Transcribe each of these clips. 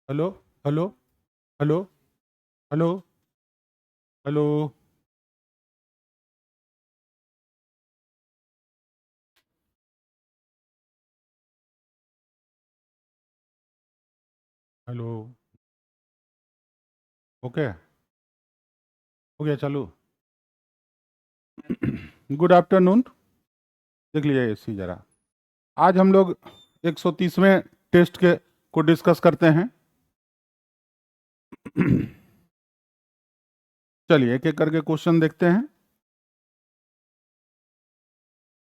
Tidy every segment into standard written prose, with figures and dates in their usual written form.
Hello hello hello hello hello. Hello. Okay, हो गया चालू। Good afternoon. देख लीजिए इसी जरा। आज हम लोग 130वें टेस्ट के को डिस्कस करते हैं। चलिए एक एक करके क्वेश्चन देखते हैं।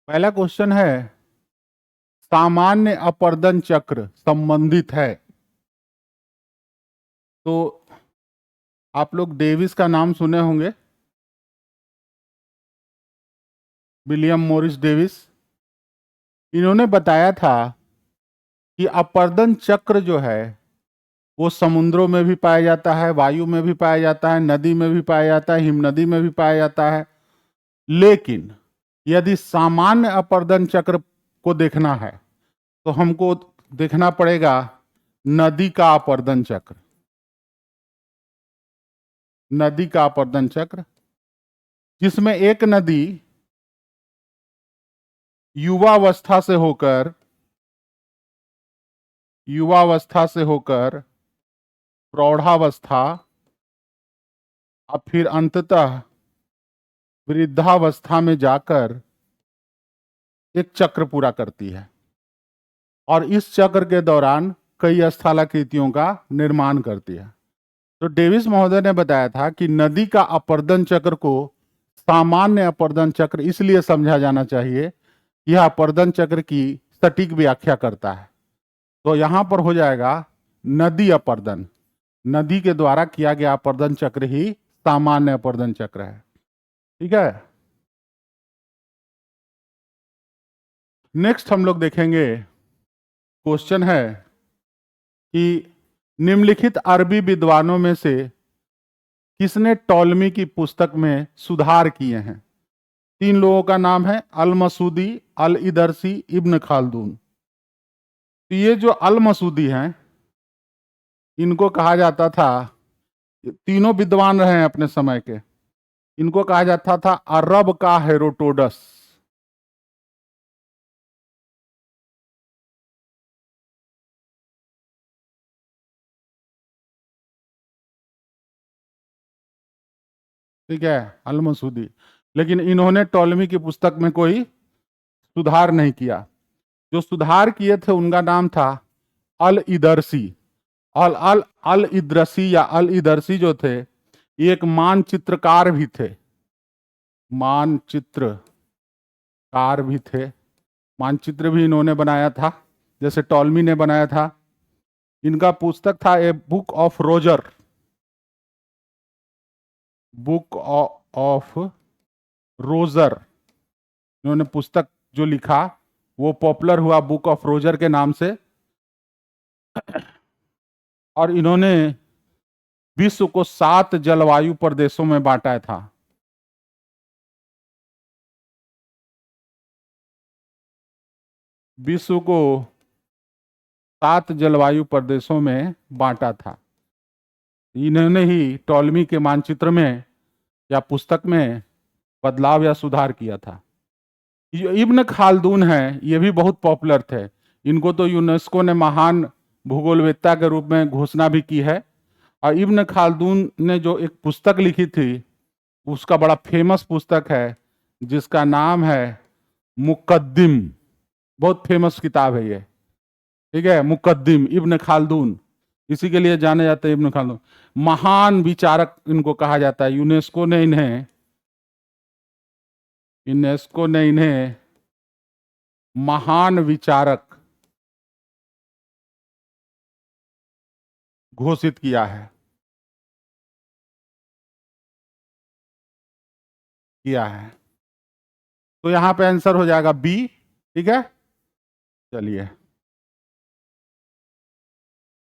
पहला क्वेश्चन है, सामान्य अपर्दन चक्र संबंधित है। तो आप लोग डेविस का नाम सुने होंगे, विलियम मॉरिस डेविस। इन्होंने बताया था कि अपर्दन चक्र जो है वो समुद्रों में भी पाया जाता है, वायु में भी पाया जाता है, नदी में भी पाया जाता है, हिमनदी में भी पाया जाता है। लेकिन यदि सामान्य अपर्दन चक्र को देखना है तो हमको देखना पड़ेगा नदी का अपर्दन चक्र। नदी का अपर्दन चक्र जिसमें एक नदी युवावस्था से होकर प्रौढ़ावस्था और फिर अंततः वृद्धावस्था में जाकर एक चक्र पूरा करती है, और इस चक्र के दौरान कई स्थलाकृतियों का निर्माण करती है। तो डेविस महोदय ने बताया था कि नदी का अपर्दन चक्र को सामान्य अपर्दन चक्र इसलिए समझा जाना चाहिए, यह अपर्दन चक्र की सटीक व्याख्या करता है। तो यहां पर हो जाएगा नदी अपर्दन, नदी के द्वारा किया गया अपर्दन चक्र ही सामान्य अपर्दन चक्र है। ठीक है। नेक्स्ट हम लोग देखेंगे, क्वेश्चन है कि निम्नलिखित अरबी विद्वानों में से किसने टॉलमी की पुस्तक में सुधार किए हैं। 3 लोगों का नाम है, अल मसूदी, अल इदरसी, इब्न खालदून। तो ये जो अल मसूदी हैं, इनको कहा जाता था, तीनों विद्वान रहे हैं अपने समय के, इनको कहा जाता था अरब का हेरोडोटस। ठीक है, अल मसूदी। लेकिन इन्होंने टॉलमी की पुस्तक में कोई सुधार नहीं किया। जो सुधार किए थे उनका नाम था अल इदरसी। और अल इदरसी या अल इदरसी जो थे, ये एक मानचित्रकार भी थे। मानचित्रकार भी थे। मानचित्र भी इन्होंने बनाया था, जैसे टॉलमी ने बनाया था। इनका पुस्तक था a book of Roger. Book of Roger, इन्होंने पुस्तक जो लिखा वो पॉपुलर हुआ बुक ऑफ रोजर के नाम से। और इन्होंने विश्व को 7 जलवायु प्रदेशों में बांटा था। विश्व को 7 जलवायु प्रदेशों में बांटा था। इन्होंने ही टॉलमी के मानचित्र में या पुस्तक में बदलाव या सुधार किया था। ये इब्न खालदून है, ये भी बहुत पॉपुलर थे। इनको तो यूनेस्को ने महान भूगोलवेत्ता के रूप में घोषणा भी की है। और इब्न खालदून ने जो एक पुस्तक लिखी थी, उसका बड़ा फेमस पुस्तक है जिसका नाम है मुकद्दिम। बहुत फेमस किताब है ये। ठीक है, मुकद्दिम इब्न खालदून, इसी के लिए जाने जाते हैं इब्न खालदून। महान विचारक इनको कहा जाता है। यूनेस्को ने इन्हें महान विचारक घोषित किया है। तो यहां पे आंसर हो जाएगा बी। ठीक है, चलिए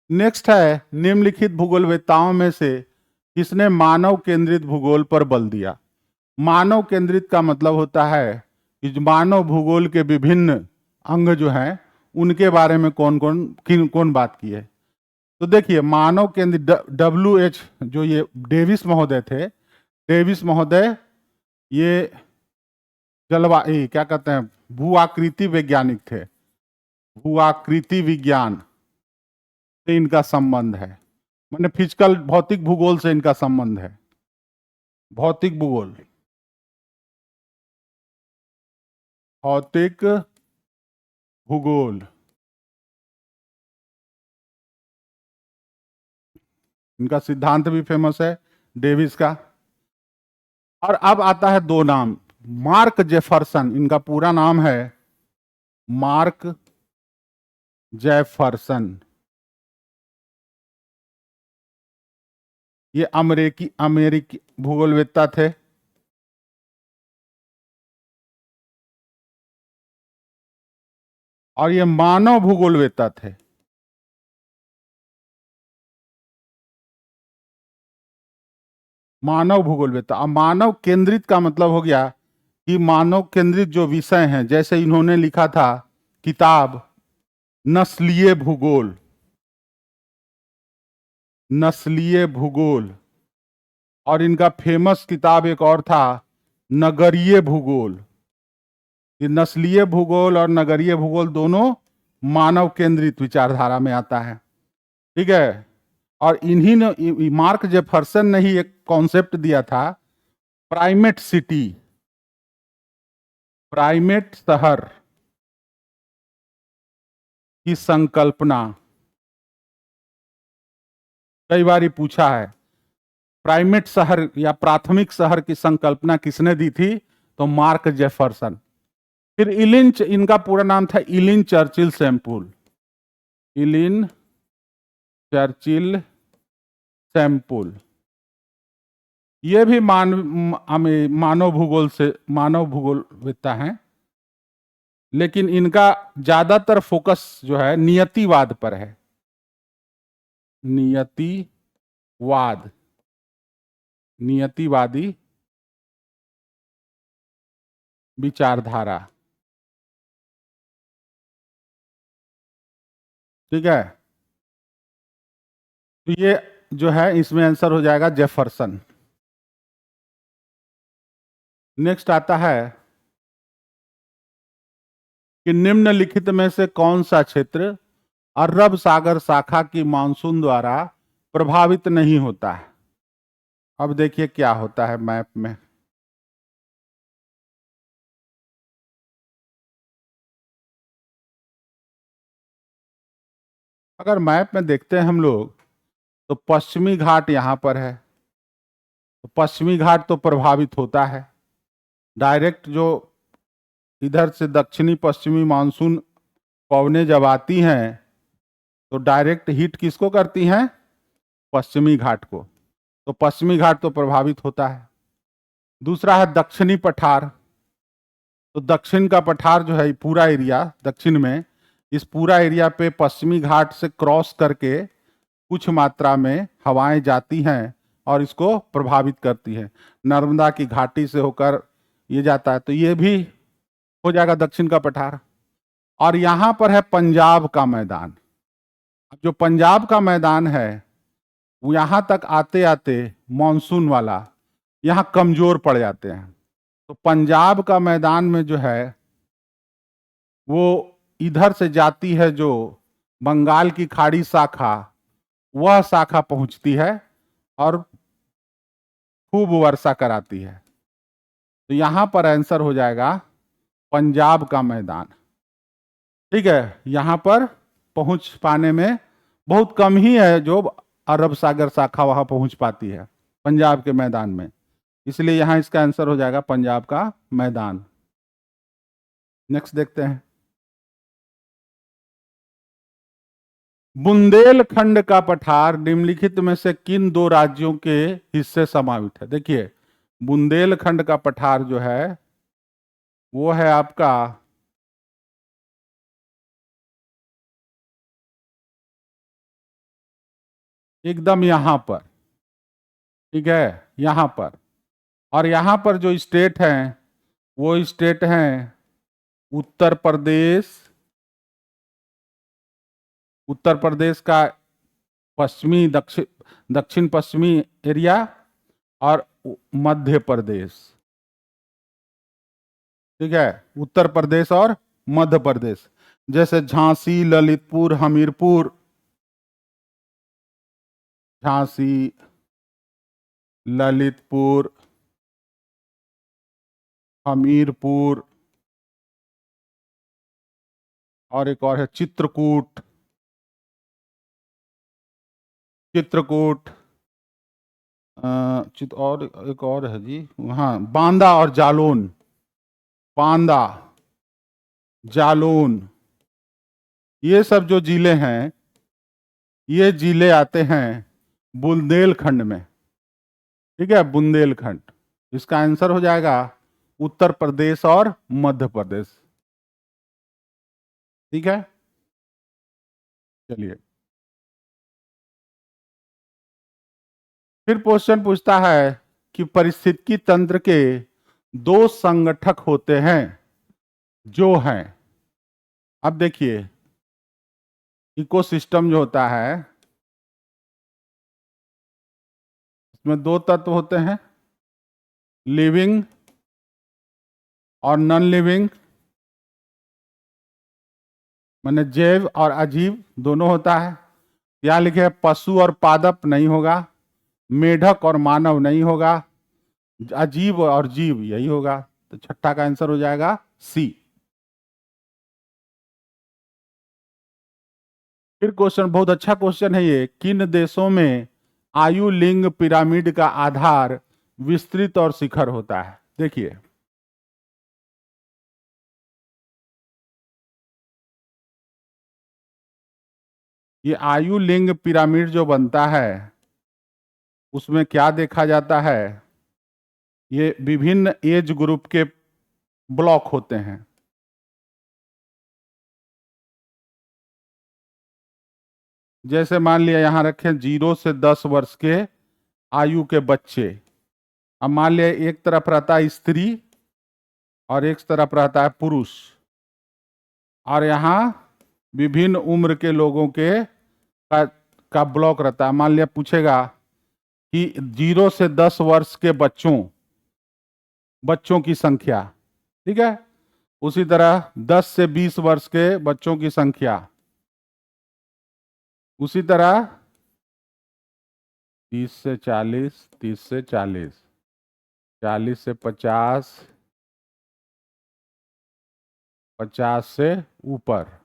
नेक्स्ट है, निम्नलिखित भूगोलवेत्ताओं में से किसने मानव केंद्रित भूगोल पर बल दिया। मानव केंद्रित का मतलब होता है कि जो मानव भूगोल के विभिन्न अंग जो हैं उनके बारे में कौन बात की है। तो देखिए मानव केंद्रित WH जो ये डेविस महोदय थे, डेविस महोदय ये जलवायु क्या कहते हैं भू आकृति वैज्ञानिक थे, भू आकृति विज्ञान से इनका संबंध है, माने फिजिकल भौतिक भूगोल से इनका संबंध है, भौतिक भूगोल, भौतिक भूगोल। इनका सिद्धांत भी फेमस है डेविस का। और अब आता है दो नाम, मार्क जेफरसन, इनका पूरा नाम है मार्क जेफरसन। ये अमेरिकी अमेरिकी भूगोलवेत्ता थे। और ये मानव भूगोलवेत्ता थे। मानव भूगोलवेत्ता। अब मानव केंद्रित का मतलब हो गया कि मानव केंद्रित जो विषय हैं, जैसे इन्होंने लिखा था किताब नस्लीय भूगोल, नस्लीय भूगोल, और इनका फेमस किताब एक और था नगरीय भूगोल। ये नस्लीय भूगोल और नगरीय भूगोल दोनों मानव केंद्रित विचारधारा में आता है, ठीक है। और इन्हीं ने, मार्क जेफरसन ने ही एक कॉन्सेप्ट दिया था प्राइमेट सिटी, प्राइमेट शहर की संकल्पना। कई बार पूछा है प्राइमेट शहर या प्राथमिक शहर की संकल्पना किसने दी थी, तो मार्क जेफरसन। फिर इलिन, इनका पूरा नाम था इलिन चर्चिल सैम्पुल, इलिन चर्चिल सैम्पुल। ये भी मानव भूगोल से, मानव भूगोलवेत्ता हैं, लेकिन इनका ज्यादातर फोकस जो है नियतिवाद पर है, नियतिवाद, नियतिवादी विचारधारा, ठीक है। तो ये जो है इसमें आंसर हो जाएगा जेफरसन। नेक्स्ट आता है कि निम्नलिखित में से कौन सा क्षेत्र अरब सागर शाखा की मानसून द्वारा प्रभावित नहीं होता है। अब देखिए क्या होता है मैप में। अगर मैप में देखते हैं हम लोग तो पश्चिमी घाट यहां पर है, तो पश्चिमी घाट तो प्रभावित होता है डायरेक्ट। जो इधर से दक्षिणी पश्चिमी मानसून पवनें जब आती हैं तो डायरेक्ट हिट किसको करती हैं, पश्चिमी घाट को, तो पश्चिमी घाट तो प्रभावित होता है। दूसरा है दक्षिणी पठार, तो दक्षिण का पठार जो है पूरा एरिया दक्षिण में, इस पूरा एरिया पे पश्चिमी घाट से क्रॉस करके कुछ मात्रा में हवाएं जाती हैं और इसको प्रभावित करती है। नर्मदा की घाटी से होकर ये जाता है, तो ये भी हो जाएगा दक्षिण का पठार। और यहां पर है पंजाब का मैदान। जो पंजाब का मैदान है वो यहां तक आते आते मानसून वाला यहां कमजोर पड़ जाते हैं। तो पंजाब का मैदान में जो है वो इधर से जाती है, जो बंगाल की खाड़ी शाखा, वह शाखा पहुंचती है और खूब वर्षा कराती है। तो यहां पर आंसर हो जाएगा पंजाब का मैदान, ठीक है। यहां पर पहुंच पाने में बहुत कम ही है जो अरब सागर शाखा वहां पहुंच पाती है पंजाब के मैदान में, इसलिए यहां इसका आंसर हो जाएगा पंजाब का मैदान। नेक्स्ट देखते हैं, बुंदेलखंड का पठार निम्नलिखित में से किन दो राज्यों के हिस्से समावित है। देखिए बुंदेलखंड का पठार जो है वो है आपका एकदम यहां पर, ठीक है, यहां पर। और यहां पर जो स्टेट हैं वो स्टेट हैं उत्तर प्रदेश, उत्तर प्रदेश का पश्चिमी दक्षिण पश्चिमी एरिया और मध्य प्रदेश। ठीक है, उत्तर प्रदेश और मध्य प्रदेश, जैसे झांसी, ललितपुर, हमीरपुर, झांसी, ललितपुर, हमीरपुर, और एक और है चित्रकूट, और एक और है जी, हाँ, बांदा और जालौन, बांदा, जालौन, ये सब जो जिले हैं, ये जिले आते हैं बुंदेलखंड में। ठीक है, बुंदेलखंड। इसका आंसर हो जाएगा उत्तर प्रदेश और मध्य प्रदेश। ठीक है, चलिए फिर क्वेश्चन पूछता है कि पारिस्थितिकी तंत्र के दो संगठक होते हैं जो हैं। अब देखिए, इकोसिस्टम जो होता है, इसमें दो तत्व होते हैं, लिविंग और नॉन लिविंग, माने जैव और अजीव दोनों होता है। यहाँ लिखे पशु और पादप नहीं होगा, मेढक और मानव नहीं होगा, अजीव और जीव यही होगा। तो छठा का आंसर हो जाएगा सी। फिर क्वेश्चन बहुत अच्छा क्वेश्चन है ये, किन देशों में आयु लिंग पिरामिड का आधार विस्तृत और शिखर होता है? देखिए, ये आयु लिंग पिरामिड जो बनता है उसमें क्या देखा जाता है, ये विभिन्न एज ग्रुप के ब्लॉक होते हैं। जैसे मान लिया यहां रखें 0 से 10 वर्ष के आयु के बच्चे। अब मान लिया एक तरफ रहता है स्त्री और एक तरफ रहता है पुरुष, और यहाँ विभिन्न उम्र के लोगों के का ब्लॉक रहता है। मान लिया पूछेगा कि 0 से 10 वर्ष के बच्चों की संख्या, ठीक है, उसी तरह 10 से 20 वर्ष के बच्चों की संख्या, उसी तरह 30 से 40, 30 से 40, 40 से 50, 50 से ऊपर।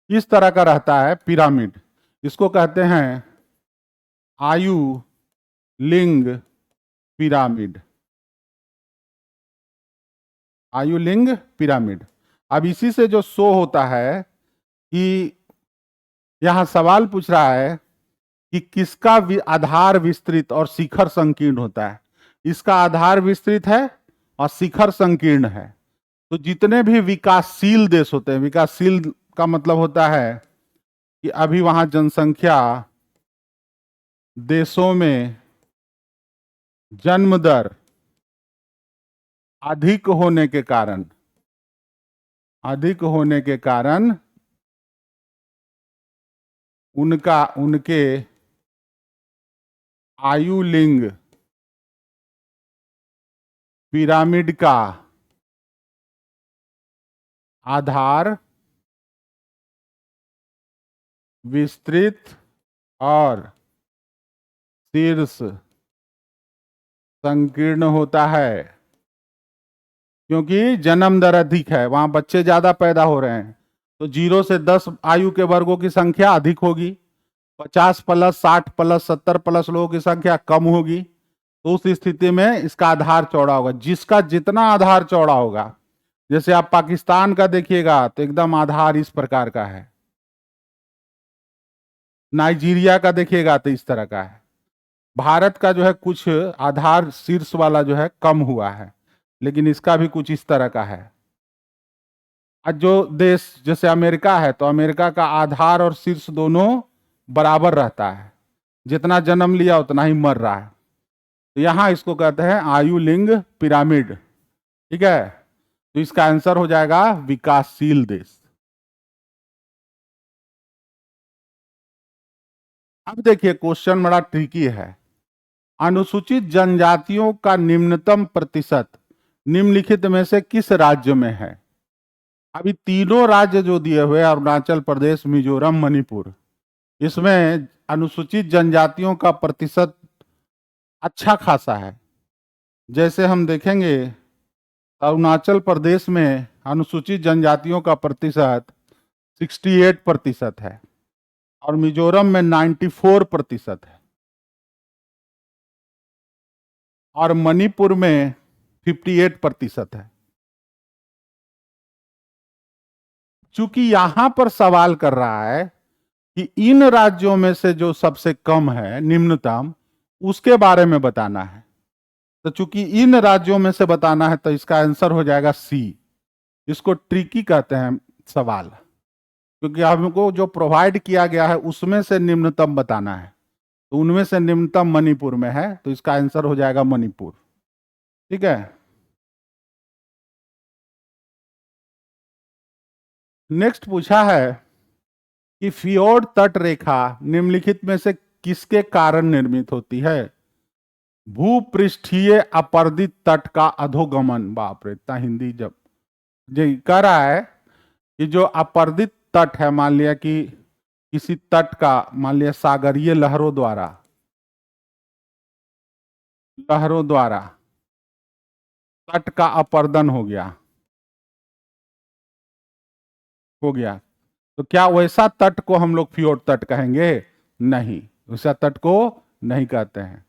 इस तरह का रहता है पिरामिड। इसको कहते हैं आयु लिंग पिरामिड, आयु लिंग पिरामिड। अब इसी से जो शो होता है कि यहां सवाल पूछ रहा है कि किसका आधार विस्तृत और शिखर संकीर्ण होता है। इसका आधार विस्तृत है और शिखर संकीर्ण है। तो जितने भी विकासशील देश होते हैं, विकासशील का मतलब होता है कि अभी वहां जनसंख्या, देशों में जन्म दर अधिक होने के कारण उनके आयु लिंग पिरामिड का आधार विस्तृत और शीर्ष संकीर्ण होता है, क्योंकि जन्म दर अधिक है, वहां बच्चे ज्यादा पैदा हो रहे हैं। तो 0 से 10 आयु के वर्गों की संख्या अधिक होगी, 50 प्लस, 60 प्लस, 70 प्लस लोगों की संख्या कम होगी। तो उस स्थिति में इसका आधार चौड़ा होगा। जिसका जितना आधार चौड़ा होगा, जैसे आप पाकिस्तान का देखिएगा तो एकदम आधार इस प्रकार का है, नाइजीरिया का देखिएगा तो इस तरह का है। भारत का जो है कुछ आधार शीर्ष वाला जो है कम हुआ है, लेकिन इसका भी कुछ इस तरह का है। आज जो देश जैसे अमेरिका है, तो अमेरिका का आधार और शीर्ष दोनों बराबर रहता है, जितना जन्म लिया उतना ही मर रहा है। तो यहां इसको कहते हैं आयु लिंग पिरामिड। ठीक है, तो इसका आंसर हो जाएगा विकासशील देश। अब देखिए क्वेश्चन बड़ा ट्रिकी है। अनुसूचित जनजातियों का निम्नतम प्रतिशत निम्नलिखित में से किस राज्य में है? अभी तीनों राज्य जो दिए हुए हैं, अरुणाचल प्रदेश, मिजोरम, मणिपुर, इसमें अनुसूचित जनजातियों का प्रतिशत अच्छा खासा है। जैसे हम देखेंगे, अरुणाचल प्रदेश में अनुसूचित जनजातियों का प्रतिशत 68% है और मिजोरम में 94% है और मणिपुर में 58% है। चूंकि यहां पर सवाल कर रहा है कि इन राज्यों में से जो सबसे कम है, निम्नतम, उसके बारे में बताना है, तो चूंकि इन राज्यों में से बताना है तो इसका आंसर हो जाएगा सी। इसको ट्रिकी कहते हैं सवाल, क्योंकि हमको जो प्रोवाइड किया गया है उसमें से निम्नतम बताना है, तो उनमें से निम्नतम मणिपुर में है, तो इसका आंसर हो जाएगा मणिपुर। ठीक है। नेक्स्ट पूछा है कि फियोर्ड तट रेखा निम्नलिखित में से किसके कारण निर्मित होती है? भूपृष्ठीय अपर्दित तट का अधोगमन। बाप रे, इतना हिंदी जब जी कह रहा है कि जो अपर्दित तट है, मान लिया कि किसी तट का, मान लिया सागरीय लहरों द्वारा तट का अपर्दन हो गया, तो क्या वैसा तट को हम लोग फियोर्ड तट कहेंगे? नहीं, वैसा तट को नहीं कहते हैं।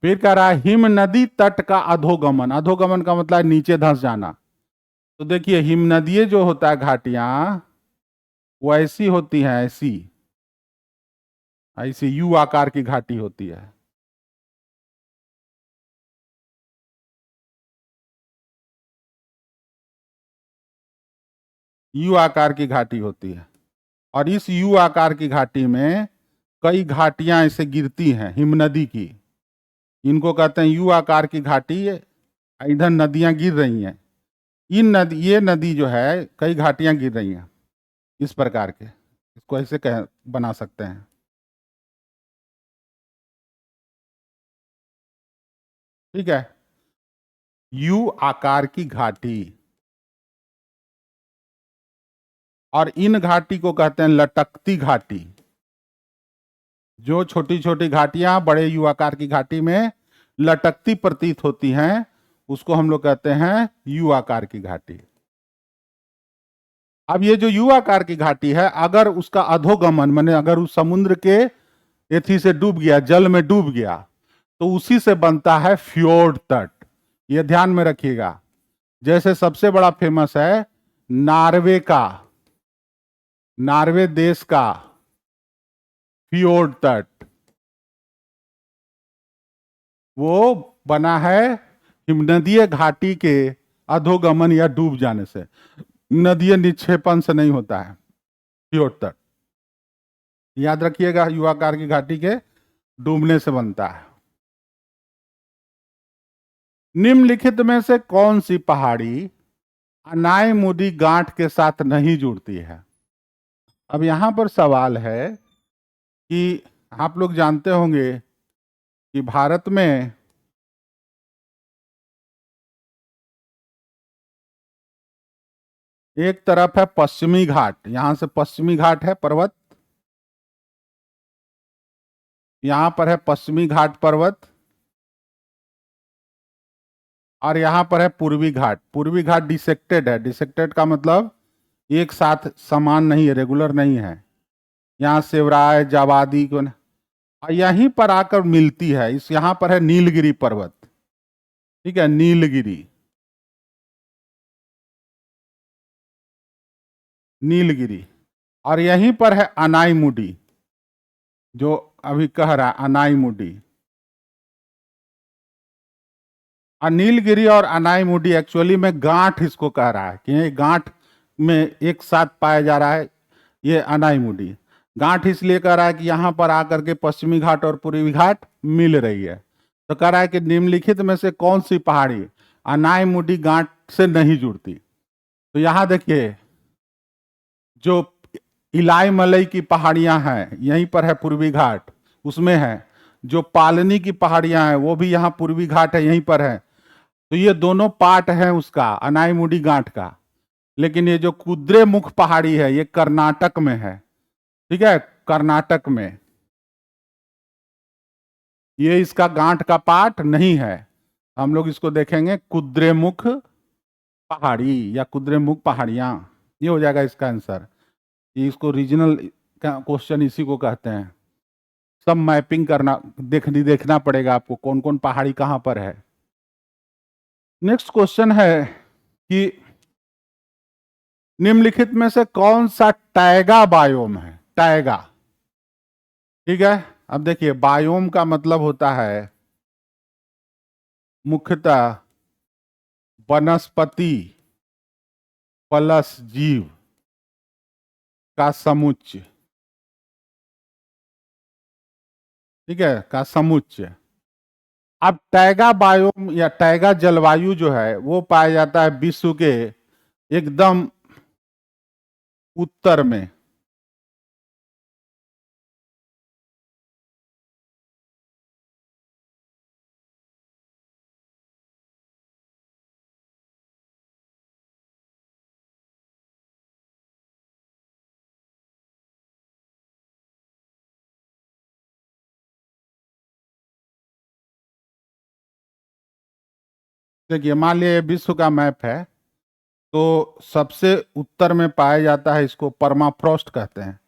फिर कह रहा है हिम नदी तट का अधोगमन। अधोगमन का मतलब नीचे धंस जाना। तो देखिए, हिम नदी जो होता है घाटियां, वो ऐसी होती हैं, ऐसी ऐसी यू आकार की घाटी होती है। यू आकार की घाटी होती है और इस यू आकार की घाटी में कई घाटियां ऐसे गिरती हैं हिमनदी की। इनको कहते हैं यू आकार की घाटी। इधर नदियां गिर रही हैं, ये नदी जो है कई घाटियां गिर रही हैं इस प्रकार के, इसको ऐसे कह बना सकते हैं। ठीक है, यू आकार की घाटी। और इन घाटी को कहते हैं लटकती घाटी। जो छोटी छोटी घाटियां बड़े यू आकार की घाटी में लटकती प्रतीत होती हैं, उसको हम लोग कहते हैं यू आकार की घाटी। अब ये जो यू आकार की घाटी है, अगर उसका अधोगमन, माने अगर उस समुद्र के एथी से डूब गया, जल में डूब गया, तो उसी से बनता है फ्योर्ड तट। ये ध्यान में रखिएगा। जैसे सबसे बड़ा फेमस है नार्वे देश का फ्योर्ड तट, वो बना है हिमनदीय घाटी के अधोगमन या डूब जाने से, नदीय निक्षेपण से नहीं होता है फ्योर्ड तट। याद रखिएगा, युवाकार की घाटी के डूबने से बनता है। निम्नलिखित में से कौन सी पहाड़ी अनायमुदी गांठ के साथ नहीं जुड़ती है? अब यहां पर सवाल है कि आप लोग जानते होंगे कि भारत में एक तरफ है पश्चिमी घाट, यहां से पश्चिमी घाट है पर्वत, यहां पर है पश्चिमी घाट पर्वत, और यहां पर है पूर्वी घाट। पूर्वी घाट डिसेक्टेड है। डिसेक्टेड का मतलब एक साथ समान नहीं है, रेगुलर नहीं है। यहाँ सेवराय, जावादी को यहीं पर आकर मिलती है। इस यहां पर है नीलगिरी पर्वत। ठीक है, नीलगिरी। और यहीं पर है अनाईमुडी, जो अभी कह रहा है अनाईमुडी। नीलगिरी और अनाईमुडी एक्चुअली में गांठ इसको कह रहा है कि ये गांठ में एक साथ पाया जा रहा है। ये अनाईमुडी गांठ इसलिए कह रहा है कि यहाँ पर आकर के पश्चिमी घाट और पूर्वी घाट मिल रही है। तो कह रहा है कि निम्नलिखित में से कौन सी पहाड़ी अनाईमुडी गांठ से नहीं जुड़ती? तो यहाँ देखिए, जो इलाई मलई की पहाड़ियां हैं, यहीं पर है पूर्वी घाट, उसमें है। जो पालनी की पहाड़ियां हैं वो भी यहाँ पूर्वी घाट है, यहीं पर है। तो ये दोनों पार्ट है उसका, अनाईमुडी गांठ का। लेकिन ये जो कुद्रेमुख पहाड़ी है ये कर्नाटक में है, ठीक है, कर्नाटक में। ये इसका गांठ का पार्ट नहीं है। हम लोग इसको देखेंगे कुद्रेमुख पहाड़ी या कुद्रेमुख पहाड़ियां, ये हो जाएगा इसका आंसर। ये इसको रीजनल का क्वेश्चन इसी को कहते हैं। सब मैपिंग करना, देखना पड़ेगा आपको कौन कौन पहाड़ी कहां पर है। नेक्स्ट क्वेश्चन है कि निम्नलिखित में से कौन सा टाइगा बायोम है? टाइगा, ठीक है। अब देखिए, बायोम का मतलब होता है मुख्यतः वनस्पति प्लस जीव का समुच्चय, ठीक है, का समुच्चय। अब टैगा बायोम या टैगा जलवायु जो है वो पाया जाता है विश्व के एकदम उत्तर में। देखिए, मान लिया विश्व का मैप है, तो सबसे उत्तर में पाया जाता है, इसको परमाफ्रॉस्ट कहते हैं।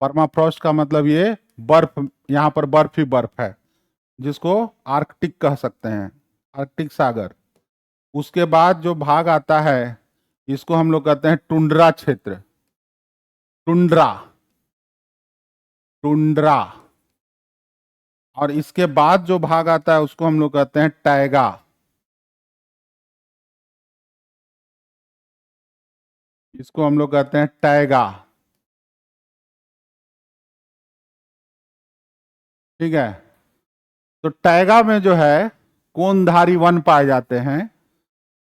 परमाफ्रॉस्ट का मतलब ये बर्फ, यहाँ पर बर्फ ही बर्फ है, जिसको आर्कटिक कह सकते हैं, आर्कटिक सागर। उसके बाद जो भाग आता है इसको हम लोग कहते हैं टुंड्रा क्षेत्र, टुंड्रा, टुंड्रा। और इसके बाद जो भाग आता है उसको हम लोग कहते हैं टैगा। इसको हम लोग कहते हैं टैगा, ठीक है। तो टैगा में जो है कोनधारी वन पाए जाते हैं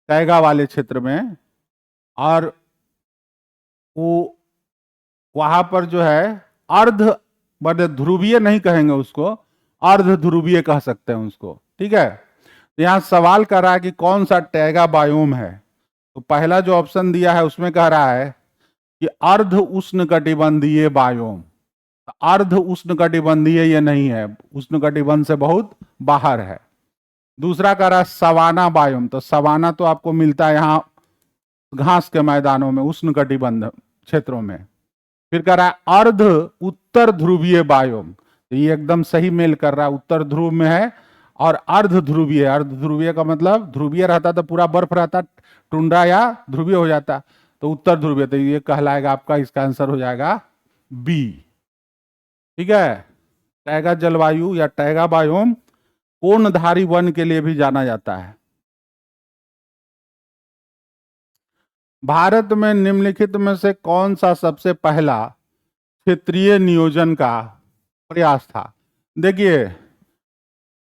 टैगा वाले क्षेत्र में। और वो वहां पर जो है अर्ध, मतलब ध्रुवीय नहीं कहेंगे उसको, अर्ध ध्रुवीय कह सकते हैं उसको, ठीक है। तो यहाँ सवाल कर रहा है कि कौन सा टैगा बायोम है। तो पहला जो ऑप्शन दिया है उसमें कह रहा है कि अर्ध उष्णकटिबंधीय बायोम। अर्ध उष्णकटिबंधीय ये नहीं है, उष्णकटिबंध से बहुत बाहर है। दूसरा कह रहा है सवाना बायोम। तो सवाना तो आपको मिलता है यहाँ घास के मैदानों में, उष्णकटिबंध क्षेत्रों में। फिर कह रहा है अर्ध उत्तर ध्रुवीय बायोम। तो ये एकदम सही मेल कर रहा है, उत्तर ध्रुव में है। और अर्ध ध्रुवीय, अर्ध ध्रुवीय का मतलब ध्रुवीय रहता तो पूरा बर्फ रहता, टुंड्रा या ध्रुवीय हो जाता, तो उत्तर ध्रुवीय। तो ये कहलाएगा आपका, इसका आंसर हो जाएगा बी, ठीक है। टैगा जलवायु या टैगा बायोम कोणधारी वन के लिए भी जाना जाता है। भारत में निम्नलिखित में से कौन सा सबसे पहला क्षेत्रीय नियोजन का प्रयास था? देखिए,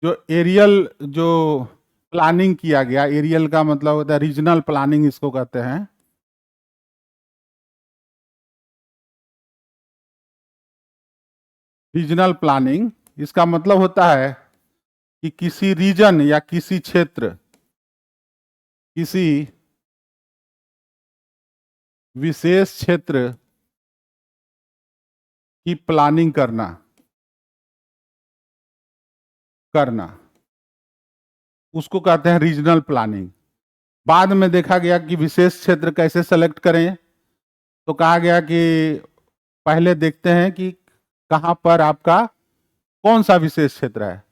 जो एरियल जो प्लानिंग किया गया, एरियल का मतलब होता है रीजनल प्लानिंग इसको कहते हैं। रीजनल प्लानिंग, इसका मतलब होता है कि किसी रीजन या किसी क्षेत्र, किसी विशेष क्षेत्र की प्लानिंग करना, करना उसको कहते हैं रीजनल प्लानिंग। बाद में देखा गया कि विशेष क्षेत्र कैसे सेलेक्ट करें, तो कहा गया कि पहले देखते हैं कि कहां पर आपका कौन सा विशेष क्षेत्र है।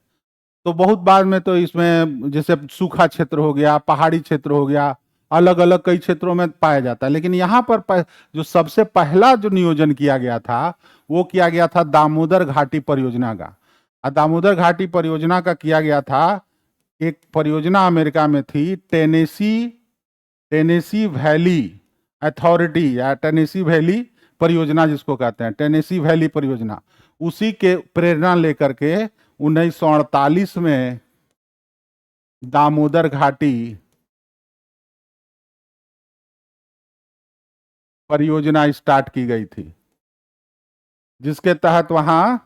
तो बहुत बाद में तो इसमें जैसे सूखा क्षेत्र हो गया, पहाड़ी क्षेत्र हो गया, अलग अलग कई क्षेत्रों में पाया जाता है। लेकिन यहाँ पर जो सबसे पहला जो नियोजन किया गया था वो किया गया था दामोदर घाटी परियोजना का। और दामोदर घाटी परियोजना का किया गया था, एक परियोजना अमेरिका में थी, टेनेसी वैली अथॉरिटी या टेनेसी वैली परियोजना जिसको कहते हैं, टेनेसी वैली परियोजना। उसी के प्रेरणा लेकर के 1948 में दामोदर घाटी परियोजना स्टार्ट की गई थी, जिसके तहत वहां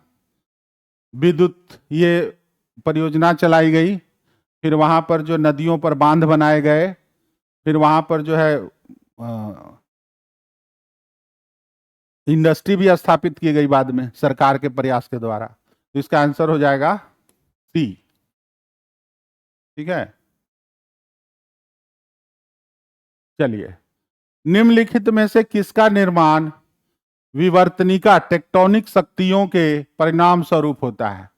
विद्युत ये परियोजना चलाई गई, फिर वहाँ पर जो नदियों पर बांध बनाए गए, फिर वहाँ पर जो है इंडस्ट्री भी स्थापित की गई बाद में सरकार के प्रयास के द्वारा। तो इसका आंसर हो जाएगा सी। ठीक है, चलिए, निम्नलिखित में से किसका निर्माण विवर्तनिका टेक्टोनिक शक्तियों के परिणाम स्वरूप होता है?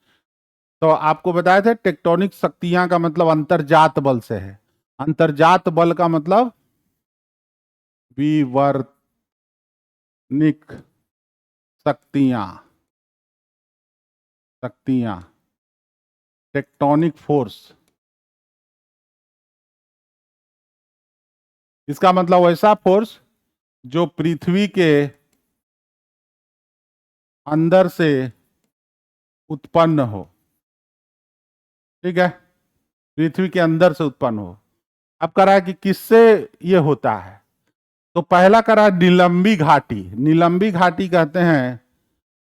तो आपको बताया था टेक्टोनिक शक्तियां का मतलब अंतर्जात बल से है। अंतर्जात बल का मतलब विवर्तनिक शक्तियां, शक्तियां, टेक्टोनिक फोर्स। इसका मतलब वैसा फोर्स जो पृथ्वी के अंदर से उत्पन्न हो। ठीक है, पृथ्वी के अंदर से उत्पन्न हो। अब कह रहा है कि किससे ये होता है, तो पहला कह रहा है निलंबी घाटी। निलंबी घाटी कहते हैं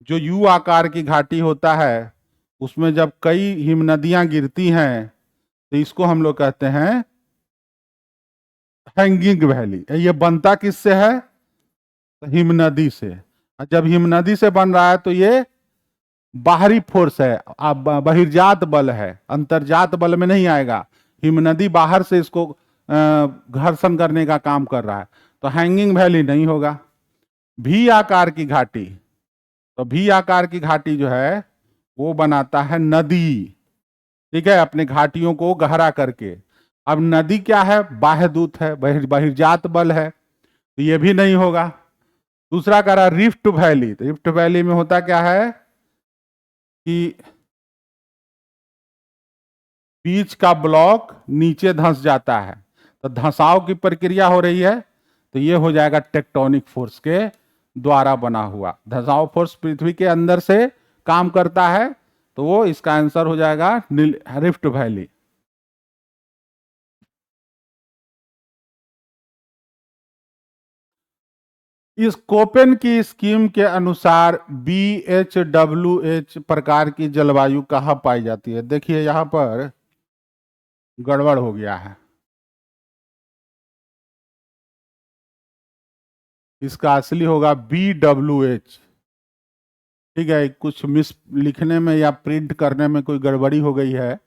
जो यू आकार की घाटी होता है, उसमें जब कई हिमनदियां गिरती हैं तो इसको हम लोग कहते हैं हैंगिंग वैली। ये बनता किससे है? हिमनदी से। जब हिमनदी से बन रहा है तो ये बाहरी फोर्स है, बहिर्जात बल है, अंतर्जात बल में नहीं आएगा। हिमनदी बाहर से इसको घर्षण करने का काम कर रहा है, तो हैंगिंग वैली नहीं होगा। भी आकार की घाटी, तो भी आकार की घाटी जो है वो बनाता है नदी। ठीक है, अपने घाटियों को गहरा करके। अब नदी क्या है? बाह्यदूत है, बहिर्जात बल है, तो ये भी नहीं होगा। दूसरा कह रहा रिफ्ट वैली। तो रिफ्ट वैली में होता क्या है कि बीच का ब्लॉक नीचे धंस जाता है, तो धंसाव की प्रक्रिया हो रही है, तो ये हो जाएगा टेक्टोनिक फोर्स के द्वारा बना हुआ। धंसाव फोर्स पृथ्वी के अंदर से काम करता है, तो वो इसका आंसर हो जाएगा रिफ्ट वैली। इस कोपेन की स्कीम के अनुसार BHWH प्रकार की जलवायु कहाँ पाई जाती है? देखिए यहां पर गड़बड़ हो गया है। इसका असली होगा BWH। ठीक है, कुछ मिस लिखने में या प्रिंट करने में कोई गड़बड़ी हो गई है।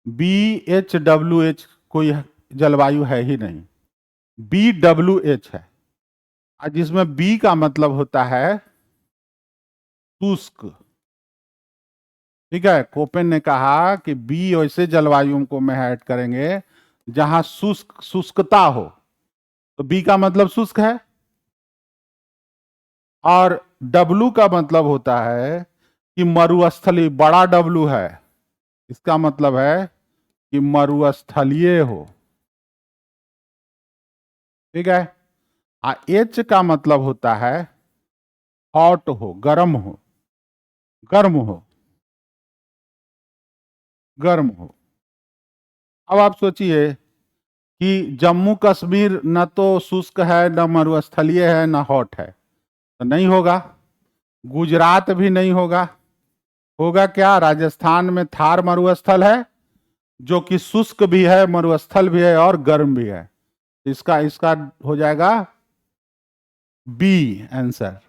BHWH कोई जलवायु है ही नहीं, BWH है, जिसमें बी का मतलब होता है शुष्क। ठीक है, कोपेन ने कहा कि बी ऐसे जलवायु को में ऐड करेंगे जहां शुष्कता हो, तो बी का मतलब शुष्क है। और डब्लू का मतलब होता है कि मरुस्थली, बड़ा डब्लू है, इसका मतलब है कि मरुस्थलीय हो। ठीक है, एच का मतलब होता है हॉट हो, गर्म हो, गर्म हो, गर्म हो। अब आप सोचिए कि जम्मू कश्मीर न तो शुष्क है, न मरुस्थलीय है, न हॉट है, तो नहीं होगा। गुजरात भी नहीं होगा। होगा क्या? राजस्थान में थार मरुस्थल है, जो कि शुष्क भी है, मरुस्थल भी है और गर्म भी है। इसका इसका हो जाएगा बी आंसर।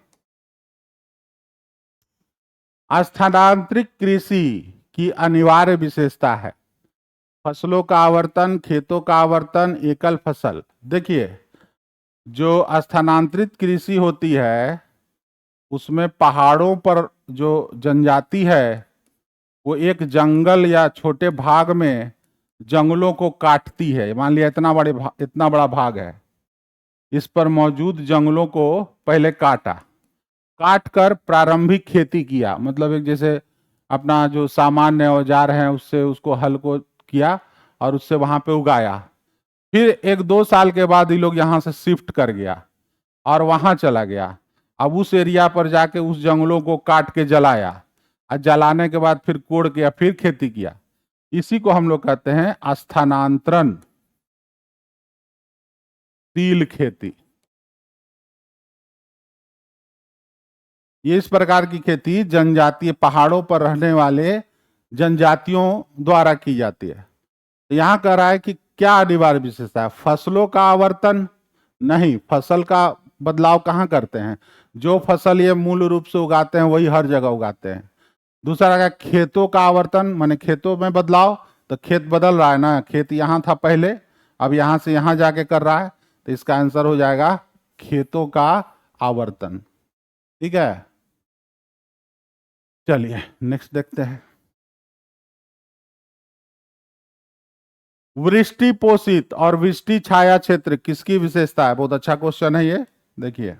स्थानांतरित कृषि की अनिवार्य विशेषता है फसलों का आवर्तन, खेतों का आवर्तन, एकल फसल। देखिए, जो स्थानांतरित कृषि होती है उसमें पहाड़ों पर जो जनजाति है वो एक जंगल या छोटे भाग में जंगलों को काटती है। मान लिया इतना बड़ा भाग है, इस पर मौजूद जंगलों को पहले काटा, काट कर प्रारंभिक खेती किया, मतलब एक जैसे अपना जो सामान्य औजार हैं उससे उसको हल को किया और उससे वहां पे उगाया। फिर 1-2 साल के बाद ये लोग यहाँ से शिफ्ट कर गया और वहां चला गया। अब उस एरिया पर जाके उस जंगलों को काट के जलाया, और जलाने के बाद फिर कोड़ किया, फिर खेती किया। इसी को हम लोग कहते हैं स्थानांतरणशील खेती। ये इस प्रकार की खेती जनजातीय पहाड़ों पर रहने वाले जनजातियों द्वारा की जाती है। तो यहां कह रहा है कि क्या अनिवार्य विशेषता है? फसलों का आवर्तन नहीं, फसल का बदलाव कहाँ करते हैं? जो फसल ये मूल रूप से उगाते हैं वही हर जगह उगाते हैं। दूसरा क्या? खेतों का आवर्तन, माने खेतों में बदलाव। तो खेत बदल रहा है ना, खेत यहां था पहले, अब यहां से यहां जाके कर रहा है, तो इसका आंसर हो जाएगा खेतों का आवर्तन। ठीक है, चलिए नेक्स्ट देखते हैं। वृष्टि पोषित और वृष्टि छाया क्षेत्र किसकी विशेषता है? बहुत अच्छा क्वेश्चन है ये। देखिए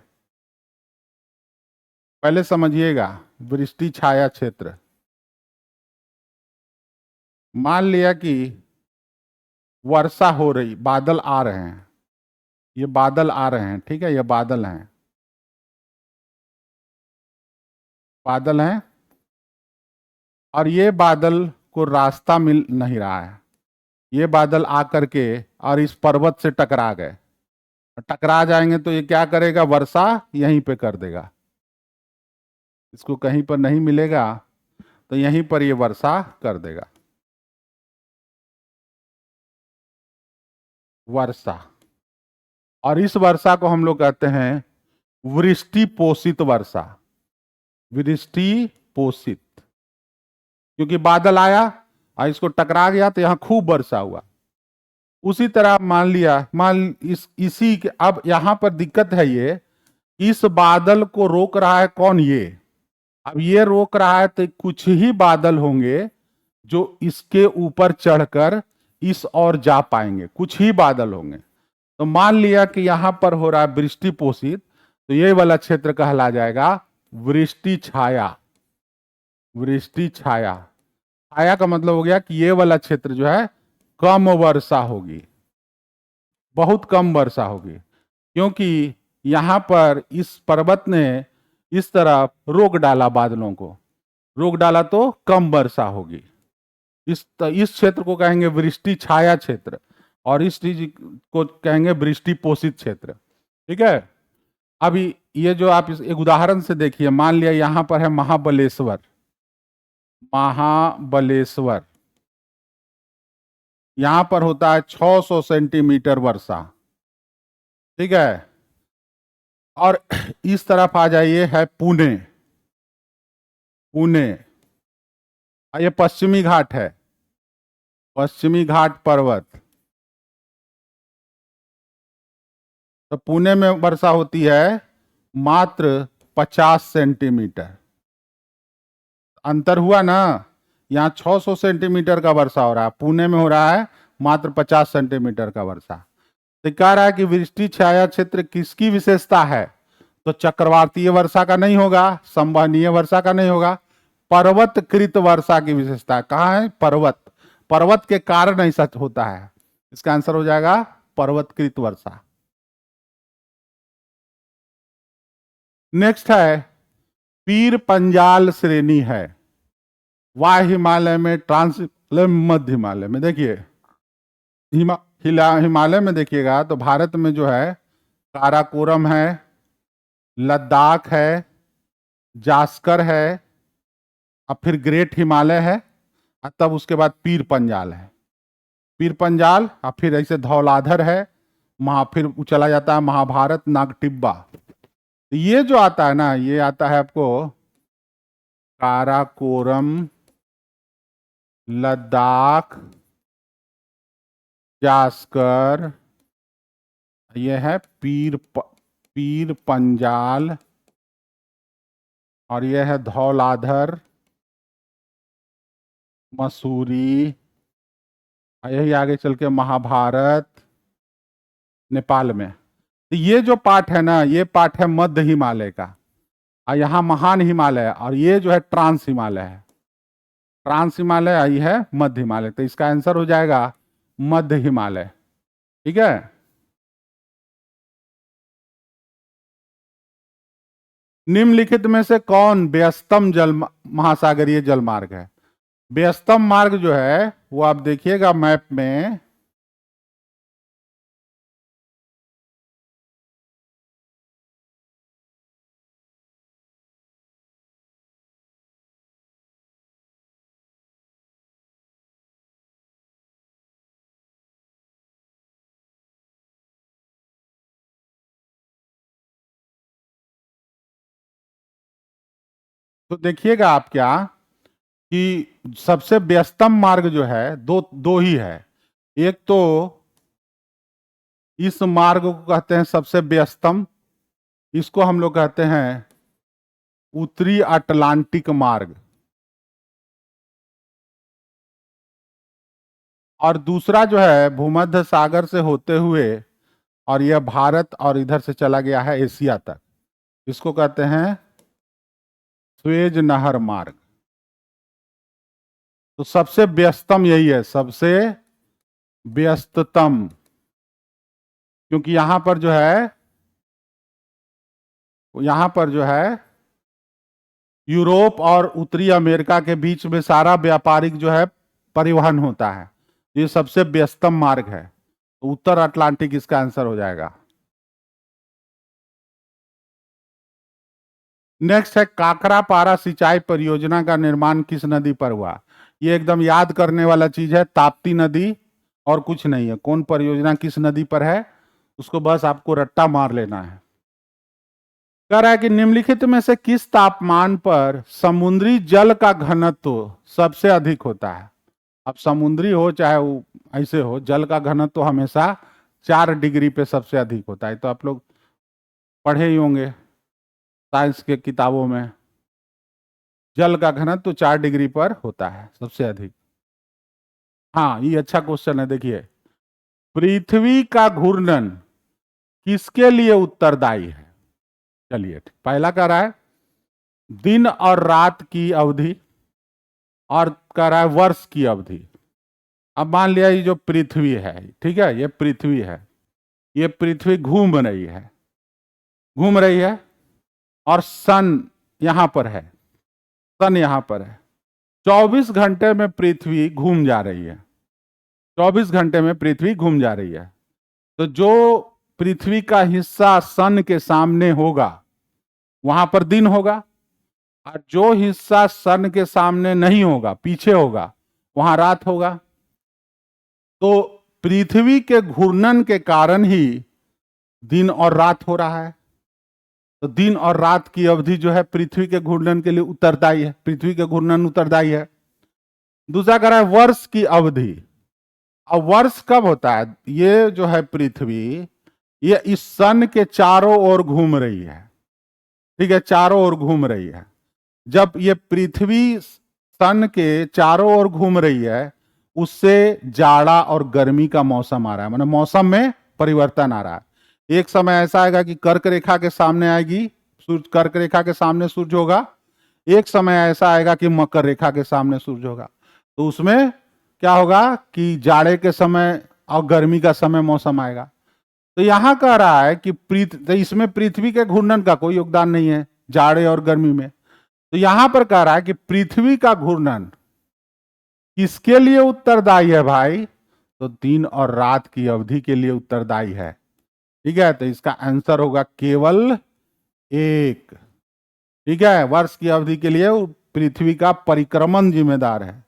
पहले समझिएगा, वृष्टि छाया क्षेत्र, मान लिया कि वर्षा हो रही, बादल आ रहे हैं, ये बादल आ रहे हैं, ठीक है, ये बादल हैं, बादल हैं, और ये बादल को रास्ता मिल नहीं रहा है। ये बादल आकर के और इस पर्वत से टकरा गए, टकरा जाएंगे तो ये क्या करेगा? वर्षा यहीं पे कर देगा, इसको कहीं पर नहीं मिलेगा तो यहीं पर ये वर्षा कर देगा। वर्षा, और इस वर्षा को हम लोग कहते हैं वृष्टि पोषित वर्षा। वृष्टि पोषित, क्योंकि बादल आया और इसको टकरा गया तो यहां खूब वर्षा हुआ। उसी तरह मान लिया, मान इसी के, अब यहां पर दिक्कत है ये, इस बादल को रोक रहा है कौन? ये। अब ये रोक रहा है तो कुछ ही बादल होंगे जो इसके ऊपर चढ़कर इस ओर जा पाएंगे, कुछ ही बादल होंगे। तो मान लिया कि यहां पर हो रहा है वृष्टि पोषित, तो ये वाला क्षेत्र कहला जाएगा वृष्टि छाया। वृष्टि छाया, छाया का मतलब हो गया कि ये वाला क्षेत्र जो है कम वर्षा होगी, बहुत कम वर्षा होगी, क्योंकि यहां पर इस पर्वत ने इस तरफ रोक डाला, बादलों को रोक डाला तो कम वर्षा होगी। इस क्षेत्र को कहेंगे वृष्टि छाया क्षेत्र, और इस चीज को कहेंगे वृष्टि पोषित क्षेत्र। ठीक है, अभी ये जो आप एक उदाहरण से देखिए, मान लिया यहां पर है महाबलेश्वर। महाबलेश्वर, यहां पर होता है 600 सेंटीमीटर वर्षा। ठीक है, और इस तरफ आ जाइए, है पुणे। पुणे, ये पश्चिमी घाट है, पश्चिमी घाट पर्वत। तो पुणे में वर्षा होती है मात्र 50 सेंटीमीटर। अंतर हुआ ना, यहाँ 600 सेंटीमीटर का वर्षा हो रहा है, पुणे में हो रहा है मात्र 50 सेंटीमीटर का वर्षा। तो कह रहा है कि वृष्टि छाया क्षेत्र किसकी विशेषता है? तो चक्रवातीय वर्षा का नहीं होगा, संवहनीय वर्षा का नहीं होगा, पर्वतकृत वर्षा की विशेषता है। कहाँ है? पर्वत, पर्वत के कारण ऐसा होता है। इसका आंसर हो जाएगा पर्वतकृत वर्षा। नेक्स्ट है पीर पंजाल श्रेणी है, वाय हिमालय में, ट्रांस मध्य हिमालय में। देखिए हिमालय में देखिएगा तो भारत में जो है काराकोरम है, लद्दाख है, जास्कर है, अब फिर ग्रेट हिमालय है, और तब उसके बाद पीर पंजाल है। पीर पंजाल, और फिर ऐसे धौलाधर है, फिर चला जाता है महाभारत, नागटिब्बा। तो ये जो आता है ना, ये आता है आपको काराकोरम, लद्दाख, जास्कर, ये है पीर पंजाल, और ये है धौलाधर, मसूरी, यही आगे चल के महाभारत, नेपाल में। तो ये जो पार्ट है ना, ये पार्ट है मध्य हिमालय का, और यहाँ महान हिमालय, और ये जो है ट्रांस हिमालय है। ट्रांस हिमालय, आई है मध्य हिमालय, तो इसका आंसर हो जाएगा मध्य हिमालय। ठीक है, निम्नलिखित में से कौन व्यस्तम जल महासागरीय जलमार्ग है? व्यस्तम मार्ग जो है वो आप देखिएगा मैप में, तो देखिएगा आप क्या कि सबसे व्यस्तम मार्ग जो है दो दो ही है। एक तो इस मार्ग को कहते हैं सबसे व्यस्तम, इसको हम लोग कहते हैं उत्तरी अटलांटिक मार्ग। और दूसरा जो है भूमध्य सागर से होते हुए और यह भारत और इधर से चला गया है एशिया तक, इसको कहते हैं स्वेज नहर मार्ग। तो सबसे व्यस्तम यही है, सबसे व्यस्ततम, क्योंकि यहां पर जो है यूरोप और उत्तरी अमेरिका के बीच में सारा व्यापारिक जो है परिवहन होता है। ये सबसे व्यस्तम मार्ग है, तो उत्तर अटलांटिक इसका आंसर हो जाएगा। नेक्स्ट है काकरापारा सिंचाई परियोजना का निर्माण किस नदी पर हुआ। ये एकदम याद करने वाला चीज है, ताप्ती नदी और कुछ नहीं है। कौन परियोजना किस नदी पर है उसको बस आपको रट्टा मार लेना है। कह रहा है कि निम्नलिखित में से किस तापमान पर समुद्री जल का घनत्व सबसे अधिक होता है। अब समुद्री हो चाहे वो ऐसे हो, जल का घनत्व तो हमेशा 4 डिग्री पे सबसे अधिक होता है। तो आप लोग पढ़े ही होंगे साइंस के किताबों में, जल का घनत्व तो 4 डिग्री पर होता है सबसे अधिक। हाँ, ये अच्छा क्वेश्चन है। देखिए, पृथ्वी का घूर्णन किसके लिए उत्तरदायी है। चलिए, पहला कह रहा है दिन और रात की अवधि, और कह रहा है वर्ष की अवधि। अब मान लिया ये जो पृथ्वी है, ठीक है, ये पृथ्वी है, ये पृथ्वी घूम रही है और सन यहां पर है, सन यहां पर है। 24 घंटे में पृथ्वी घूम जा रही है, 24 घंटे में पृथ्वी घूम जा रही है। तो जो पृथ्वी का हिस्सा सन के सामने होगा वहां पर दिन होगा, और जो हिस्सा सन के सामने नहीं होगा, पीछे होगा, वहां रात होगा। तो पृथ्वी के घूर्णन के कारण ही दिन और रात हो रहा है। तो दिन और रात की अवधि जो है पृथ्वी के घूर्णन के लिए उत्तरदायी है, पृथ्वी के घूर्णन उत्तरदायी है। दूसरा कह रहा है वर्ष की अवधि। अब वर्ष कब होता है, ये जो है पृथ्वी ये इस सन के चारों ओर घूम रही है, ठीक है, चारों ओर घूम रही है। जब ये पृथ्वी सन के चारों ओर घूम रही है उससे जाड़ा और गर्मी का मौसम आ रहा है, मतलब मौसम में परिवर्तन आ रहा है। एक समय ऐसा आएगा कि कर्क रेखा के सामने आएगी सूर्य, कर्क रेखा के सामने सूर्य होगा। एक समय ऐसा आएगा कि मकर रेखा के सामने सूर्य होगा। तो उसमें क्या होगा कि जाड़े के समय और गर्मी का समय मौसम आएगा। तो यहां कह रहा है कि तो इसमें पृथ्वी के घूर्णन का कोई योगदान नहीं है जाड़े और गर्मी में। तो यहां पर कह रहा है कि पृथ्वी का घूर्णन किसके लिए उत्तरदायी है भाई, तो दिन और रात की अवधि के लिए उत्तरदायी है, ठीक है। तो इसका आंसर होगा केवल एक, ठीक है। वर्ष की अवधि के लिए पृथ्वी का परिक्रमण जिम्मेदार है,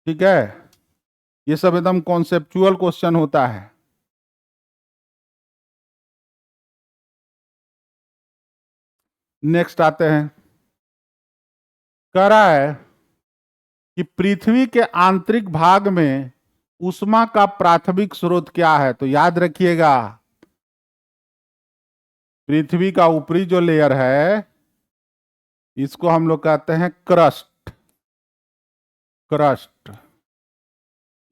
ठीक है। ये सब एकदम कॉन्सेप्चुअल क्वेश्चन होता है। नेक्स्ट आते हैं, कह रहा है कि पृथ्वी के आंतरिक भाग में ऊष्मा का प्राथमिक स्रोत क्या है। तो याद रखिएगा, पृथ्वी का ऊपरी जो लेयर है इसको हम लोग कहते हैं क्रस्ट। क्रस्ट,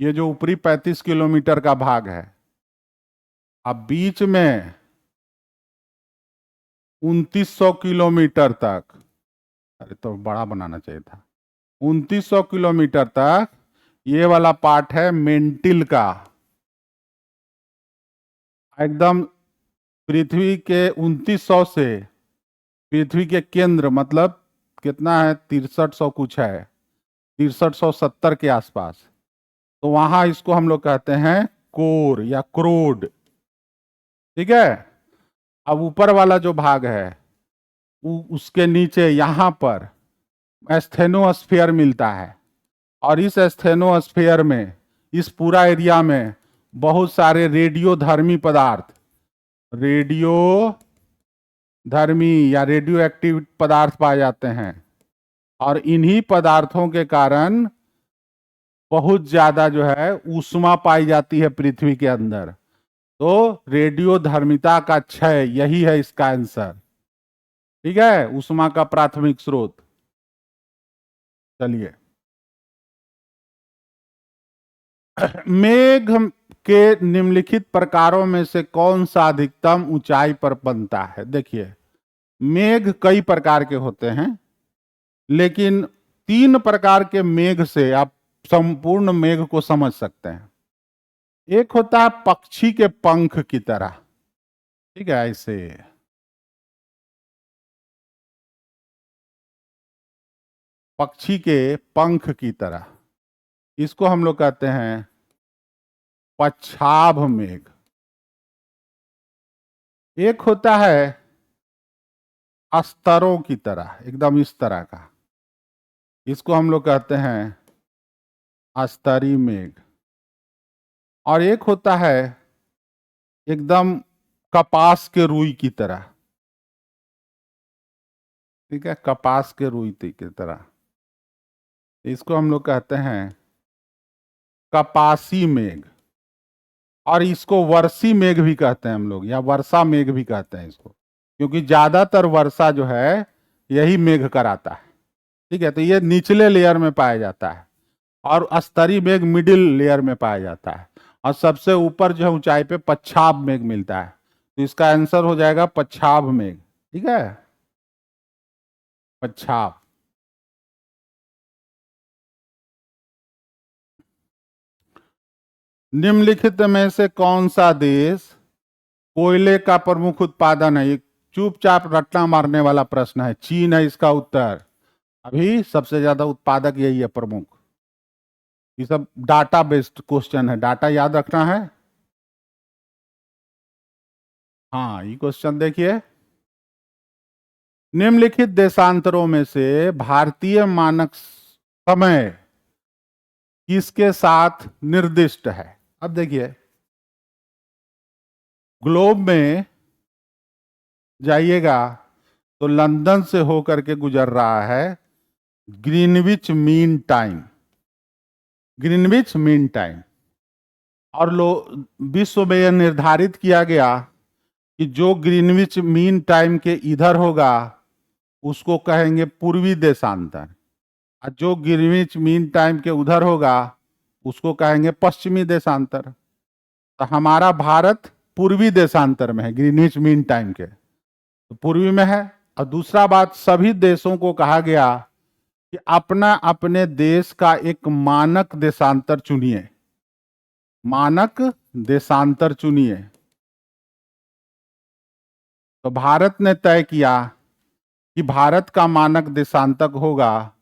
ये जो ऊपरी 35 किलोमीटर का भाग है, अब बीच में 2900 किलोमीटर तक, अरे तो बड़ा बनाना चाहिए था, 2900 किलोमीटर तक ये वाला पार्ट है मेंटिल का। एकदम पृथ्वी के 2900 से पृथ्वी के केंद्र, मतलब कितना है 6300 कुछ है, 6370 के आसपास। तो वहां इसको हम लोग कहते हैं कोर या क्रोड, ठीक है। अब ऊपर वाला जो भाग है उसके नीचे यहां पर एस्थेनोस्फीयर मिलता है, और इस एस्थेनोस्फीयर में, इस पूरा एरिया में बहुत सारे रेडियोधर्मी पदार्थ, रेडियो धर्मी या रेडियो एक्टिव पदार्थ पाए जाते हैं, और इन्हीं पदार्थों के कारण बहुत ज्यादा जो है ऊष्मा पाई जाती है पृथ्वी के अंदर। तो रेडियो धर्मिता का क्षय, यही है इसका आंसर। ठीक है, ऊष्मा का प्राथमिक स्रोत। चलिए, मेघ के निम्नलिखित प्रकारों में से कौन सा अधिकतम ऊंचाई पर बनता है? देखिए, मेघ कई प्रकार के होते हैं, लेकिन 3 प्रकार के मेघ से आप संपूर्ण मेघ को समझ सकते हैं। एक होता है पक्षी के पंख की तरह, ठीक है, ऐसे पक्षी के पंख की तरह, इसको हम लोग कहते हैं पच्छाभ मेघ। एक होता है अस्तरों की तरह, एकदम इस तरह का, इसको हम लोग कहते हैं अस्तरी मेघ। और एक होता है एकदम कपास के रुई की तरह, ठीक है, कपास के रुई की तरह, इसको हम लोग कहते हैं कपासी मेघ। और इसको वर्षी मेघ भी कहते हैं हम लोग, या वर्षा मेघ भी कहते हैं इसको, क्योंकि ज्यादातर वर्षा जो है यही मेघ कराता है। ठीक है, तो ये निचले लेयर में पाया जाता है, और स्तरी मेघ मिडिल लेयर में पाया जाता है, और सबसे ऊपर जो है ऊंचाई पे पच्छाभ मेघ मिलता है। तो इसका आंसर हो जाएगा पच्छाभ मेघ। ठीक है, पच्छाभ। निम्नलिखित में से कौन सा देश कोयले का प्रमुख उत्पादन है? ये चुपचाप रट्टा मारने वाला प्रश्न है। चीन है इसका उत्तर। अभी सबसे ज्यादा उत्पादक यही है, प्रमुख। ये सब डाटा बेस्ड क्वेश्चन है, डाटा याद रखना है। हाँ, ये क्वेश्चन देखिए, निम्नलिखित देशांतरों में से भारतीय मानक समय किसके साथ निर्दिष्ट है? अब देखिए, ग्लोब में जाइएगा तो लंदन से होकर के गुजर रहा है Greenwich mean time, Greenwich mean time. और विश्व में यह निर्धारित किया गया कि जो ग्रीनविच मीन टाइम के इधर होगा उसको कहेंगे पूर्वी देशांतर, और जो ग्रीनविच मीन टाइम के उधर होगा उसको कहेंगे पश्चिमी देशांतर। तो हमारा भारत पूर्वी देशांतर में है, ग्रीनविच मीन टाइम के तो पूर्वी में है। और दूसरा बात, सभी देशों को कहा गया कि अपना अपने देश का एक मानक देशांतर चुनिए, मानक देशांतर चुनिए। तो भारत ने तय किया कि भारत का मानक देशांतर होगा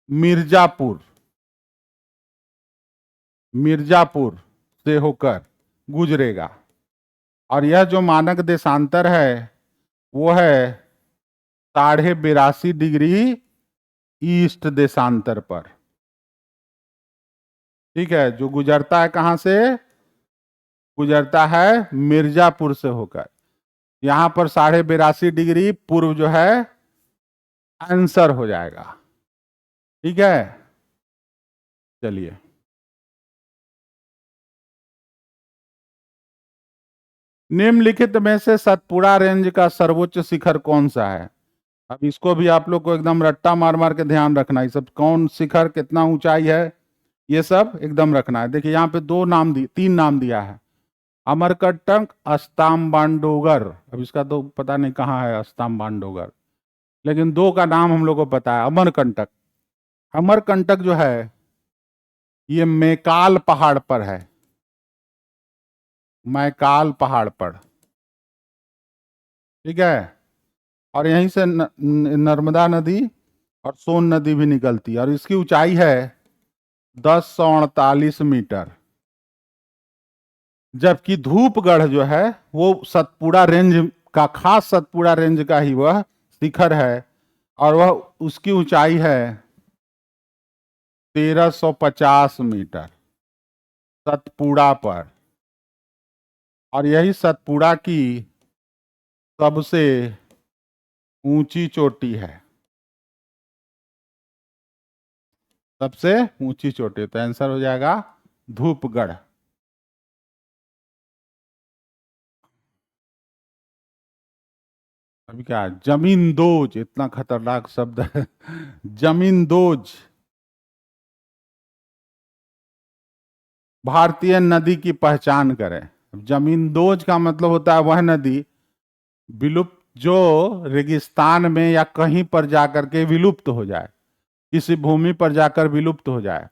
मिर्जापुर, मिर्जापुर से होकर गुजरेगा। और यह जो मानक देशांतर है वो है 82.5 डिग्री ईस्ट देशांतर पर। ठीक है, जो गुजरता है कहां से? गुजरता है मिर्जापुर से होकर। यहां पर 82.5 डिग्री पूर्व जो है आंसर हो जाएगा। ठीक है, चलिए, निम्नलिखित में से सतपुड़ा रेंज का सर्वोच्च शिखर कौन सा है? अब इसको भी आप लोग को एकदम रट्टा मार मार के ध्यान रखना है, सब कौन शिखर कितना ऊंचाई है ये सब एकदम रखना है। देखिए, यहाँ पे 3 नाम दिया है, अमरकंटक, अस्ताम्बांडोगर। अब इसका तो पता नहीं कहाँ है अस्ताम्बांडोगर, लेकिन 2 का नाम हम लोग को पता है, अमरकंटक। अमरकंटक जो है ये मैकाल पहाड़ पर है, मैकाल पहाड़ पर। ठीक है, और यहीं से नर्मदा नदी और सोन नदी भी निकलती है, और इसकी ऊंचाई है 1048 मीटर। जबकि धूपगढ़ जो है वो सतपुड़ा रेंज का, खास सतपुड़ा रेंज का ही वह शिखर है, और वह उसकी ऊंचाई है 1350 मीटर सतपुड़ा पर। और यही सतपुड़ा की सबसे ऊंची चोटी है, सबसे ऊंची चोटी, तो आंसर हो जाएगा धूपगढ़। अभी क्या, जमींदोज, इतना खतरनाक शब्द है जमींदोज भारतीय नदी की पहचान करें। जमींदोज का मतलब होता है वह नदी विलुप्त, जो रेगिस्तान में या कहीं पर जाकर के विलुप्त हो जाए, किसी भूमि पर जाकर विलुप्त हो जाए।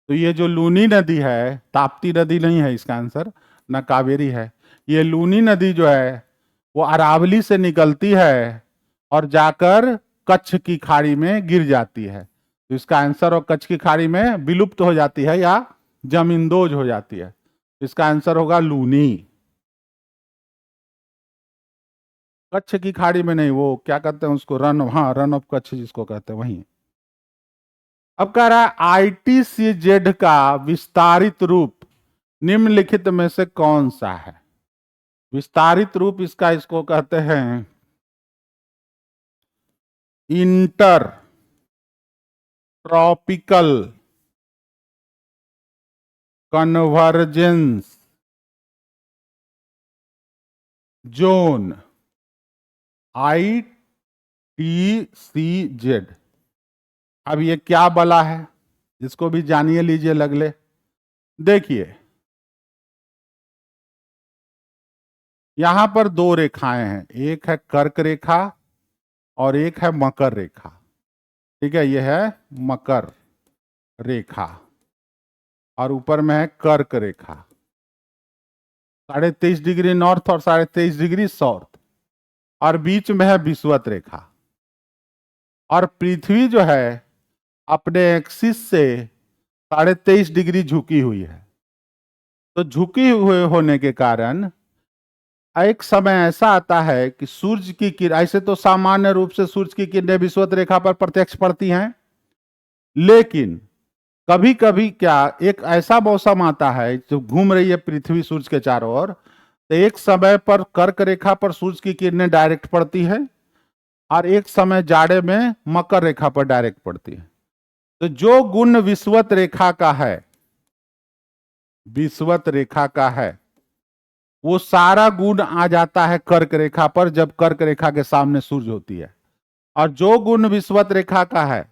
तो ये जो लूनी नदी है, ताप्ती नदी नहीं है इसका आंसर, न कावेरी है, ये लूनी नदी जो है वो अरावली से निकलती है और जाकर कच्छ की खाड़ी में गिर जाती है। तो इसका आंसर, और कच्छ की खाड़ी में विलुप्त हो जाती है या जमींदोज हो जाती है, इसका आंसर होगा लूनी। कच्छ की खाड़ी में नहीं, वो क्या कहते हैं उसको, रन, हाँ रन ऑफ कच्छ जिसको कहते हैं वहीं। अब कह रहा है ITCZ का विस्तारित रूप निम्नलिखित में से कौन सा है। विस्तारित रूप इसका, इसको कहते हैं inter tropical convergence zone, ITCZ। अब ये क्या बला है, इसको भी जानिए लीजिए लगले। देखिए यहां पर दो रेखाएं हैं, एक है कर्क रेखा और एक है मकर रेखा। ठीक है, यह है मकर रेखा और ऊपर में है कर्क रेखा, 23.5 डिग्री नॉर्थ और 23.5 डिग्री साउथ, और बीच में है विषुवत रेखा। और पृथ्वी जो है अपने एक्सिस से 23.5 डिग्री झुकी हुई है। तो झुकी हुए होने के कारण एक समय ऐसा आता है कि सूर्य की किरण, ऐसे तो सामान्य रूप से सूर्य की किरणें विषुवत रेखा पर प्रत्यक्ष पड़ती हैं, लेकिन कभी कभी क्या एक ऐसा मौसम आता है जो घूम रही है पृथ्वी सूर्य के चारों ओर, तो एक समय पर कर्क रेखा पर सूर्य की किरणें डायरेक्ट पड़ती है और एक समय जाड़े में मकर रेखा पर डायरेक्ट पड़ती है। तो जो गुण विषुवत रेखा का है, विषुवत रेखा का है, वो सारा गुण आ जाता है कर्क रेखा पर जब कर्क रेखा के सामने सूर्य होती है, और जो गुण विषुवत रेखा का है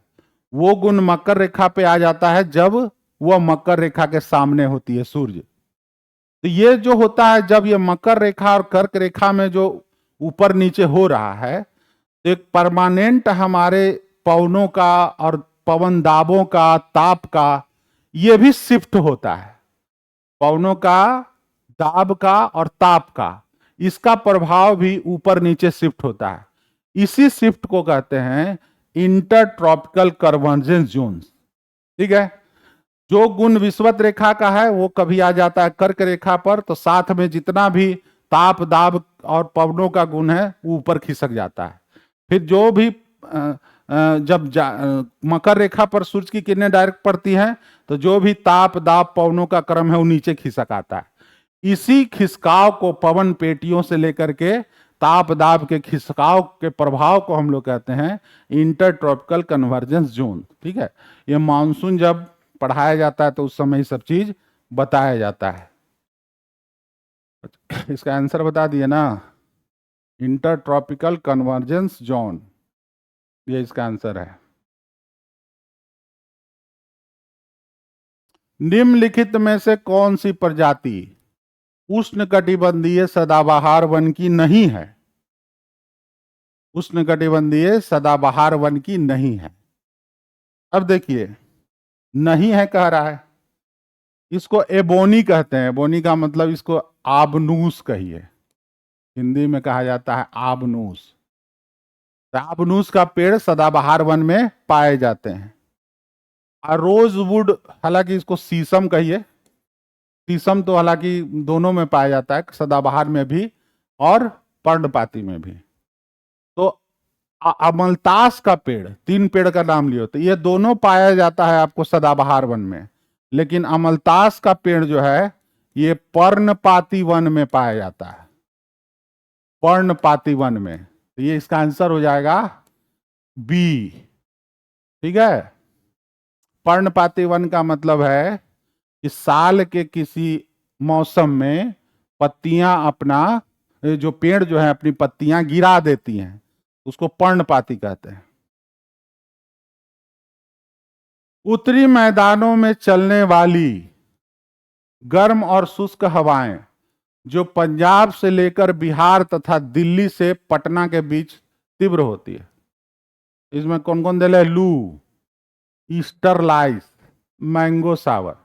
वो गुण मकर रेखा पे आ जाता है जब वह मकर रेखा के सामने होती है सूर्य। तो ये जो होता है जब ये मकर रेखा और कर्क रेखा में जो ऊपर नीचे हो रहा है, तो एक परमानेंट हमारे पवनों का और पवन दाबों का, ताप का, ये भी शिफ्ट होता है। पवनों का, दाब का और ताप का, इसका प्रभाव भी ऊपर नीचे शिफ्ट होता है। इसी शिफ्ट को कहते हैं इंटर ट्रॉपिकल कन्वर्जेंस जोन। ठीक है, जो गुण विषुवत रेखा का है वो कभी आ जाता है कर्क रेखा पर, तो साथ में जितना भी ताप, दाब और पवनों का गुण है ऊपर खिसक जाता है। फिर जो भी जब मकर रेखा पर सूर्य की किरणें डायरेक्ट पड़ती हैं, तो जो भी ताप, दाब, पवनों का क्रम है वो नीचे खिसक आता है। इसी खिसकाव को, पवन पेटियों से लेकर के ताप दाब के खिसकाव के प्रभाव को हम लोग कहते हैं इंटर ट्रॉपिकल कन्वर्जेंस जोन। ठीक है, ये मानसून जब पढ़ाया जाता है तो उस समय ये सब चीज बताया जाता है। इसका आंसर बता दिए ना, इंटर ट्रॉपिकल कन्वर्जेंस जोन, ये इसका आंसर है। निम्नलिखित में से कौन सी प्रजाति उष्णकटिबंधीय सदाबहार वन की नहीं है। उष्णकटिबंधीय सदाबहार वन की नहीं है। अब देखिए, नहीं है कह रहा है, इसको एबोनी कहते हैं। एबोनी का मतलब इसको आबनूस कहिए, हिंदी में कहा जाता है आबनूस। आबनूस का पेड़ सदाबहार वन में पाए जाते हैं। और रोजवुड, हालांकि इसको शीशम कहिए, शीशम तो हालांकि दोनों में पाया जाता है, सदाबहार में भी और पर्णपाती में भी। तो अमलतास का पेड़, 3 पेड़ का नाम लियो, तो ये दोनों पाया जाता है आपको सदाबहार वन में, लेकिन अमलतास का पेड़ जो है ये पर्णपाती वन में पाया जाता है। पर्णपाती वन में, तो ये इसका आंसर हो जाएगा बी। ठीक है, पर्णपाती वन का मतलब है कि साल के किसी मौसम में पत्तियां अपना, जो पेड़ जो है अपनी पत्तियां गिरा देती हैं, उसको पर्णपाती कहते हैं। उत्तरी मैदानों में चलने वाली गर्म और शुष्क हवाएं जो पंजाब से लेकर बिहार तथा दिल्ली से पटना के बीच तीव्र होती है, इसमें कौन कौन दे? लू, ईस्टर लाइस, मैंगो सावर।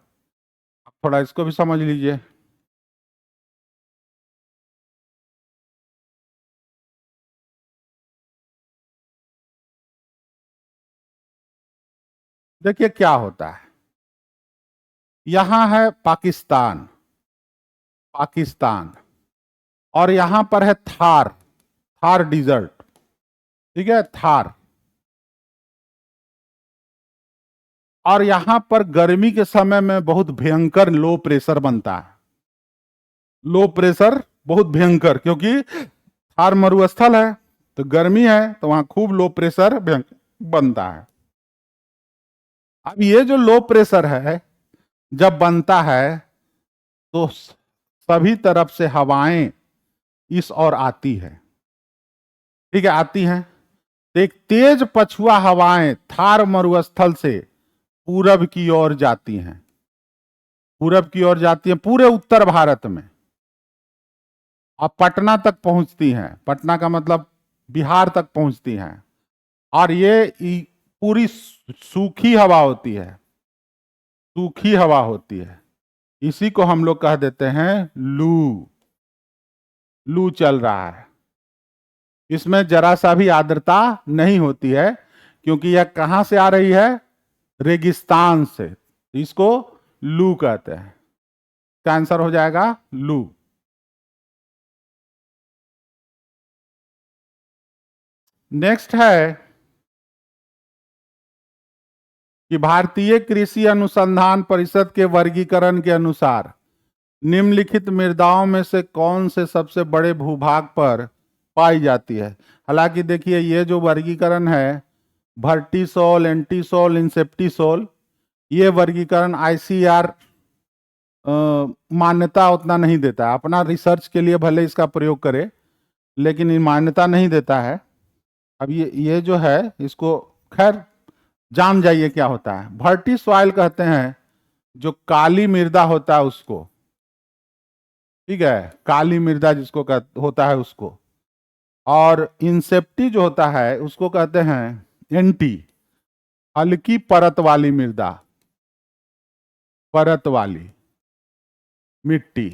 थोड़ा इसको भी समझ लीजिए। देखिए क्या होता है, यहां है पाकिस्तान, पाकिस्तान, और यहां पर है थार, थार डिजर्ट। ठीक है, थार। और यहां पर गर्मी के समय में बहुत भयंकर लो प्रेशर बनता है, लो प्रेशर बहुत भयंकर, क्योंकि थार मरुस्थल है, तो गर्मी है, तो वहां खूब लो प्रेशर बनता है। अब ये जो लो प्रेशर है जब बनता है तो सभी तरफ से हवाएं इस ओर आती है। ठीक है, आती हैं। तो एक तेज पछुआ हवाएं थार मरुस्थल से पूरब की ओर जाती हैं, पूरब की ओर जाती हैं पूरे उत्तर भारत में, और पटना तक पहुंचती हैं। पटना का मतलब बिहार तक पहुंचती हैं। और ये पूरी सूखी हवा होती है, सूखी हवा होती है। इसी को हम लोग कह देते हैं लू, लू चल रहा है। इसमें जरा सा भी आर्द्रता नहीं होती है, क्योंकि यह कहां से आ रही है? रेगिस्तान से। इसको लू कहते हैं। इसका आंसर हो जाएगा लू। नेक्स्ट है कि भारतीय कृषि अनुसंधान परिषद के वर्गीकरण के अनुसार निम्नलिखित मृदाओं में से कौन से सबसे बड़े भूभाग पर पाई जाती है? हालांकि देखिए, ये जो वर्गीकरण है, भर्टीसोल, एंटीसोल, इंसेप्टीसोल, ये वर्गीकरण आईसीआर मान्यता उतना नहीं देता है। अपना रिसर्च के लिए भले इसका प्रयोग करे, लेकिन ये मान्यता नहीं देता है। अब ये जो है, इसको खैर जान जाइए क्या होता है। भर्टी सॉइल कहते हैं जो काली मृदा होता है उसको। ठीक है, काली मृदा जिसको होता है उसको। और इंसेप्टी जो होता है उसको कहते हैं एंटी, हल्की परत वाली मृदा, परत वाली मिट्टी।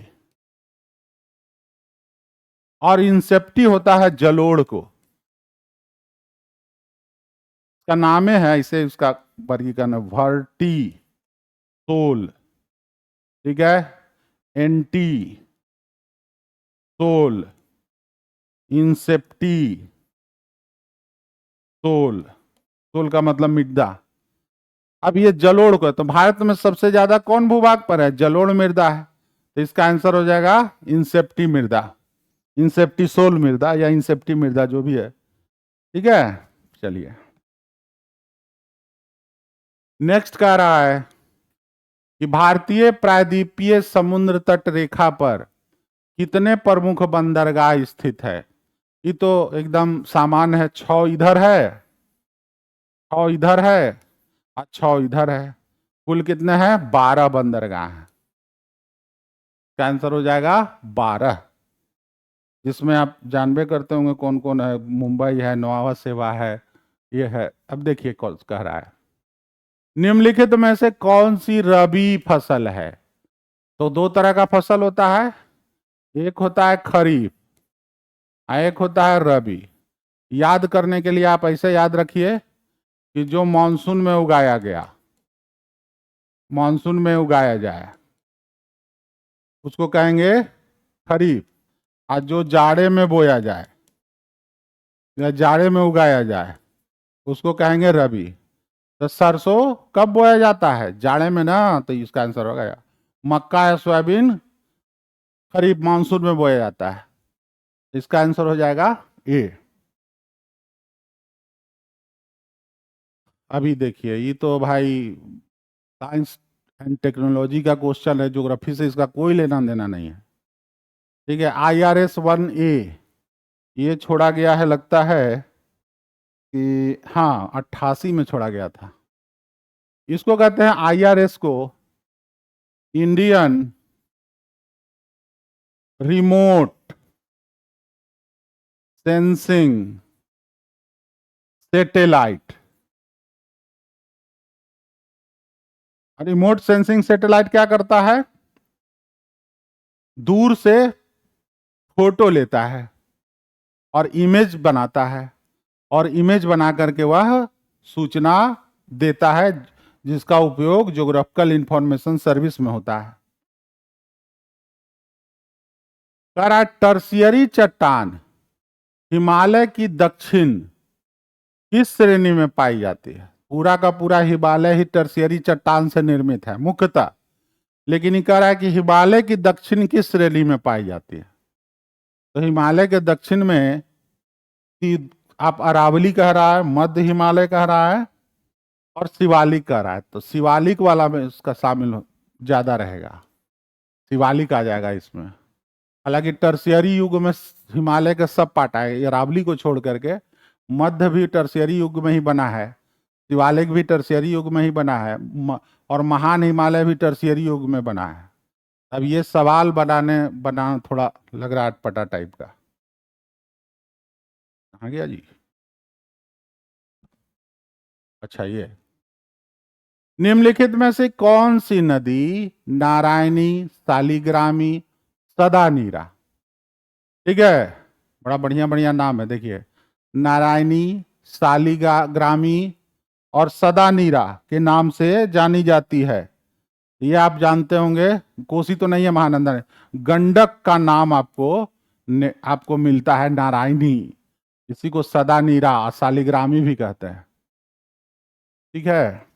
और इंसेप्टी होता है जलोढ़ को, का नाम है, इसे उसका वर्गीकरण वर्टी सोल। ठीक है, एंटी सोल, इंसेप्टी सोल, सोल का मतलब मृदा। अब ये जलोढ़ को, तो भारत में सबसे ज्यादा कौन भूभाग पर है? जलोढ़ मृदा है, तो इसका आंसर हो जाएगा इंसेप्टी मृदा, इंसेप्टी सोल मृदा या इंसेप्टी मृदा जो भी है। ठीक है, चलिए नेक्स्ट कह रहा है कि भारतीय प्रायद्वीपीय समुद्र तट रेखा पर कितने प्रमुख बंदरगाह स्थित है? ये तो एकदम सामान्य है, 6 इधर है, 6 इधर है और 6 इधर है। कुल कितने हैं? 12 बंदरगाह हैं। इसका आंसर हो जाएगा 12, जिसमें आप जानबे करते होंगे कौन कौन है। मुंबई है, नौवा सेवा है, ये है। अब देखिए कौन कह रहा है, निम्नलिखित में से कौन सी रबी फसल है? तो 2 तरह का फसल होता है, एक होता है खरीफ, एक होता है रबी। याद करने के लिए आप ऐसे याद रखिए कि जो मानसून में उगाया गया, मानसून में उगाया जाए उसको कहेंगे खरीफ, और जो जाड़े में बोया जाए या जाड़े में उगाया जाए उसको कहेंगे रबी। तो सरसों कब बोया जाता है? जाड़े में ना, तो इसका आंसर हो गया। मक्का या सोयाबीन खरीफ मानसून में बोया जाता है। इसका आंसर हो जाएगा ए। अभी देखिए, ये तो भाई साइंस एंड टेक्नोलॉजी का क्वेश्चन है, ज्योग्राफी से इसका कोई लेना देना नहीं है। ठीक है, IRS-1A ये छोड़ा गया है, लगता है कि हाँ 88 में छोड़ा गया था। इसको कहते हैं IRS को Indian remote sensing satellite. Remote sensing satellite क्या करता है? दूर से फोटो लेता है और इमेज बनाता है, और इमेज बना करके वह सूचना देता है, जिसका उपयोग ज्योग्राफिकल इंफॉर्मेशन सर्विस में होता है। टर्शियरी चट्टान हिमालय की दक्षिण किस श्रेणी में पाई जाती है? पूरा का पूरा हिमालय ही टर्शियरी चट्टान से निर्मित है मुख्यतः, लेकिन ये कह रहा है कि हिमालय की दक्षिण किस श्रेणी में पाई जाती है। तो हिमालय के दक्षिण में कि आप अरावली कह रहा है, मध्य हिमालय कह रहा है, और शिवालिक कह रहा है, तो शिवालिक वाला में इसका शामिल ज्यादा रहेगा, शिवालिक आ जाएगा इसमें। हालांकि टर्शियरी युग में हिमालय के सब पार्ट आए, अरावली को छोड़ करके मध्य भी टर्शियरी युग में ही बना है, शिवालिक भी टर्शियरी युग में ही बना है, और महान हिमालय भी टर्शियरी युग में बना है। अब ये सवाल बनाना थोड़ा लग रहा है अटपटा टाइप का। कहाँ गया जी? अच्छा, ये निम्नलिखित में से कौन सी नदी नारायणी, सालिग्रामी, सदा नीरा? ठीक है, बड़ा बढ़िया बढ़िया नाम है, देखिए नारायणी, सालिग्रामी और सदा नीरा के नाम से जानी जाती है। ये आप जानते होंगे, कोसी तो नहीं है, महानंदा है। गंडक का नाम आपको मिलता है नारायणी, इसी को सदा नीरा, सालिग्रामी भी कहते हैं। ठीक है,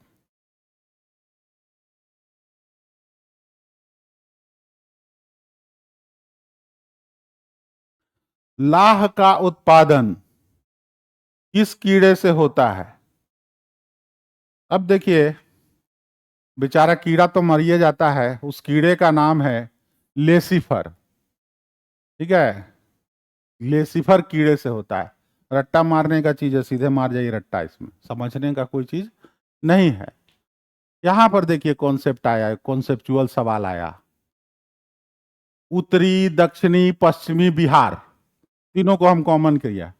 लाह का उत्पादन किस कीड़े से होता है? अब देखिए, बेचारा कीड़ा तो मरिए जाता है, उस कीड़े का नाम है लेसिफर। ठीक है, लेसिफर कीड़े से होता है। रट्टा मारने का चीज है, सीधे मार जाइए रट्टा, इसमें समझने का कोई चीज नहीं है। यहां पर देखिए कॉन्सेप्ट आया, कॉन्सेप्चुअल सवाल आया। उत्तरी, दक्षिणी, पश्चिमी बिहार, तीनों को हम कॉमन किया।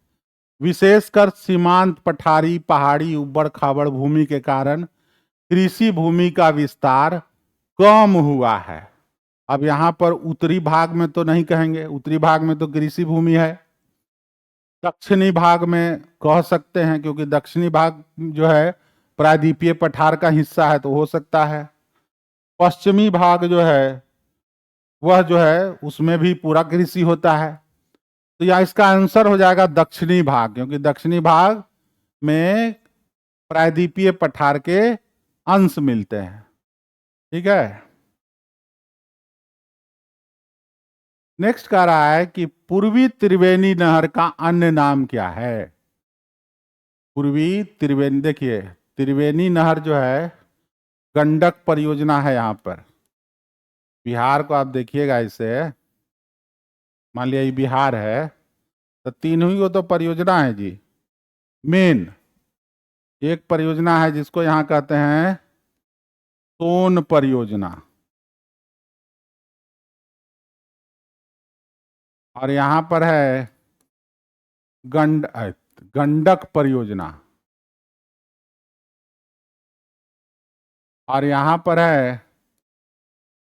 विशेषकर सीमांत पठारी, पहाड़ी, उबड़ खाबड़ भूमि के कारण कृषि भूमि का विस्तार कम हुआ है। अब यहां पर उत्तरी भाग में तो नहीं कहेंगे, उत्तरी भाग में तो कृषि भूमि है। दक्षिणी भाग में कह सकते हैं, क्योंकि दक्षिणी भाग जो है प्रायद्वीपीय पठार का हिस्सा है, तो हो सकता है। पश्चिमी भाग जो है वह जो है उसमें भी पूरा कृषि होता है, तो या इसका आंसर हो जाएगा दक्षिणी भाग, क्योंकि दक्षिणी भाग में प्रायद्वीपीय पठार के अंश मिलते हैं। ठीक है, नेक्स्ट कह रहा है कि पूर्वी त्रिवेणी नहर का अन्य नाम क्या है? पूर्वी त्रिवेणी, देखिए त्रिवेणी नहर जो है गंडक परियोजना है यहाँ पर। बिहार को आप देखिएगा, इसे मान लिया ये बिहार है, तो तीनों ही को तो परियोजना है जी। मेन एक परियोजना है जिसको यहाँ कहते हैं सोन परियोजना, और यहाँ पर है गंडक परियोजना, और यहाँ पर है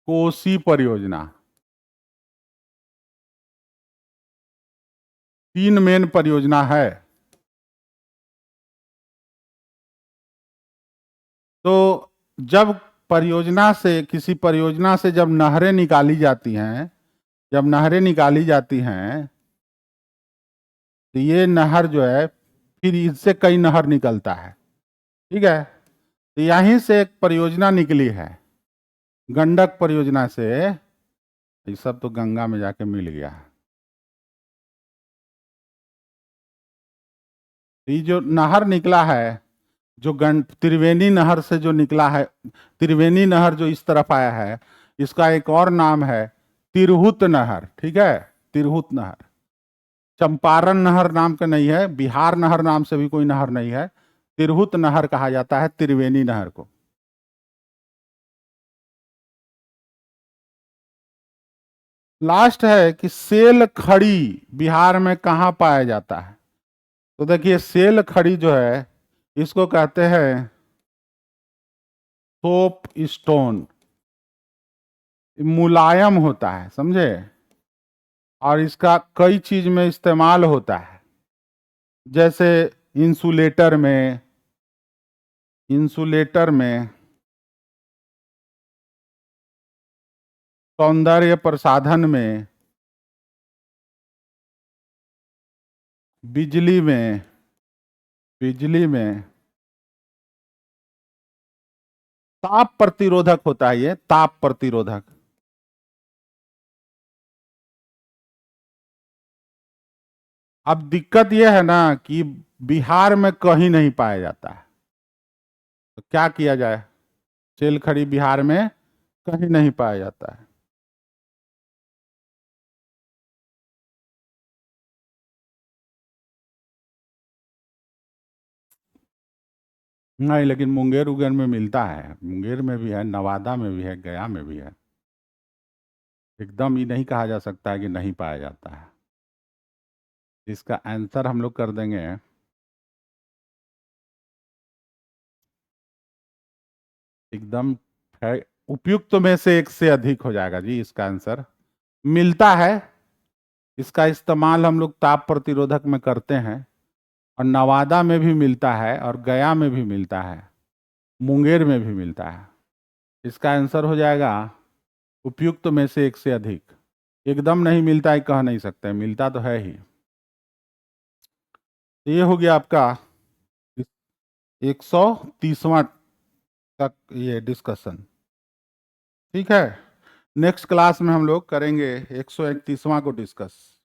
कोसी परियोजना। तीन मेन परियोजना है। तो जब किसी परियोजना से जब नहरें निकाली जाती हैं, जब नहरें निकाली जाती हैं, तो ये नहर जो है फिर इससे कई नहर निकलता है। ठीक है, तो यहीं से एक परियोजना निकली है गंडक परियोजना से, ये सब तो गंगा में जाके मिल गया है। ये जो नहर निकला है, जो त्रिवेणी नहर से जो निकला है, त्रिवेणी नहर जो इस तरफ आया है, इसका एक और नाम है तिरहुत नहर। ठीक है, तिरहुत नहर। चंपारण नहर नाम का नहीं है, बिहार नहर नाम से भी कोई नहर नहीं है, तिरहुत नहर कहा जाता है त्रिवेणी नहर को। लास्ट है कि सेल खड़ी बिहार में कहाँ पाया जाता है। तो देखिए, सेल खड़ी जो है इसको कहते हैं सोप स्टोन। मुलायम होता है, समझे, और इसका कई चीज में इस्तेमाल होता है, जैसे इंसुलेटर में सौंदर्य प्रसाधन में, बिजली में ताप प्रतिरोधक होता है, ये ताप प्रतिरोधक। अब दिक्कत यह है ना कि बिहार में कहीं नहीं पाया जाता है, तो क्या किया जाए। सेल खड़ी बिहार में कहीं नहीं पाया जाता है। नहीं, लेकिन मुंगेर उगेर में मिलता है, मुंगेर में भी है, नवादा में भी है, गया में भी है। एकदम ये नहीं कहा जा सकता है कि नहीं पाया जाता है। इसका आंसर हम लोग कर देंगे एकदम है, उपयुक्त में से एक से अधिक हो जाएगा जी इसका आंसर। मिलता है, इसका इस्तेमाल हम लोग ताप प्रतिरोधक में करते हैं, और नवादा में भी मिलता है, और गया में भी मिलता है, मुंगेर में भी मिलता है। इसका आंसर हो जाएगा उपयुक्त में से एक से अधिक। एकदम नहीं मिलता है कह नहीं सकते, मिलता तो है ही। तो ये हो गया आपका 130वां तक ये डिस्कशन। ठीक है, नेक्स्ट क्लास में हम लोग करेंगे 131वां को डिस्कस।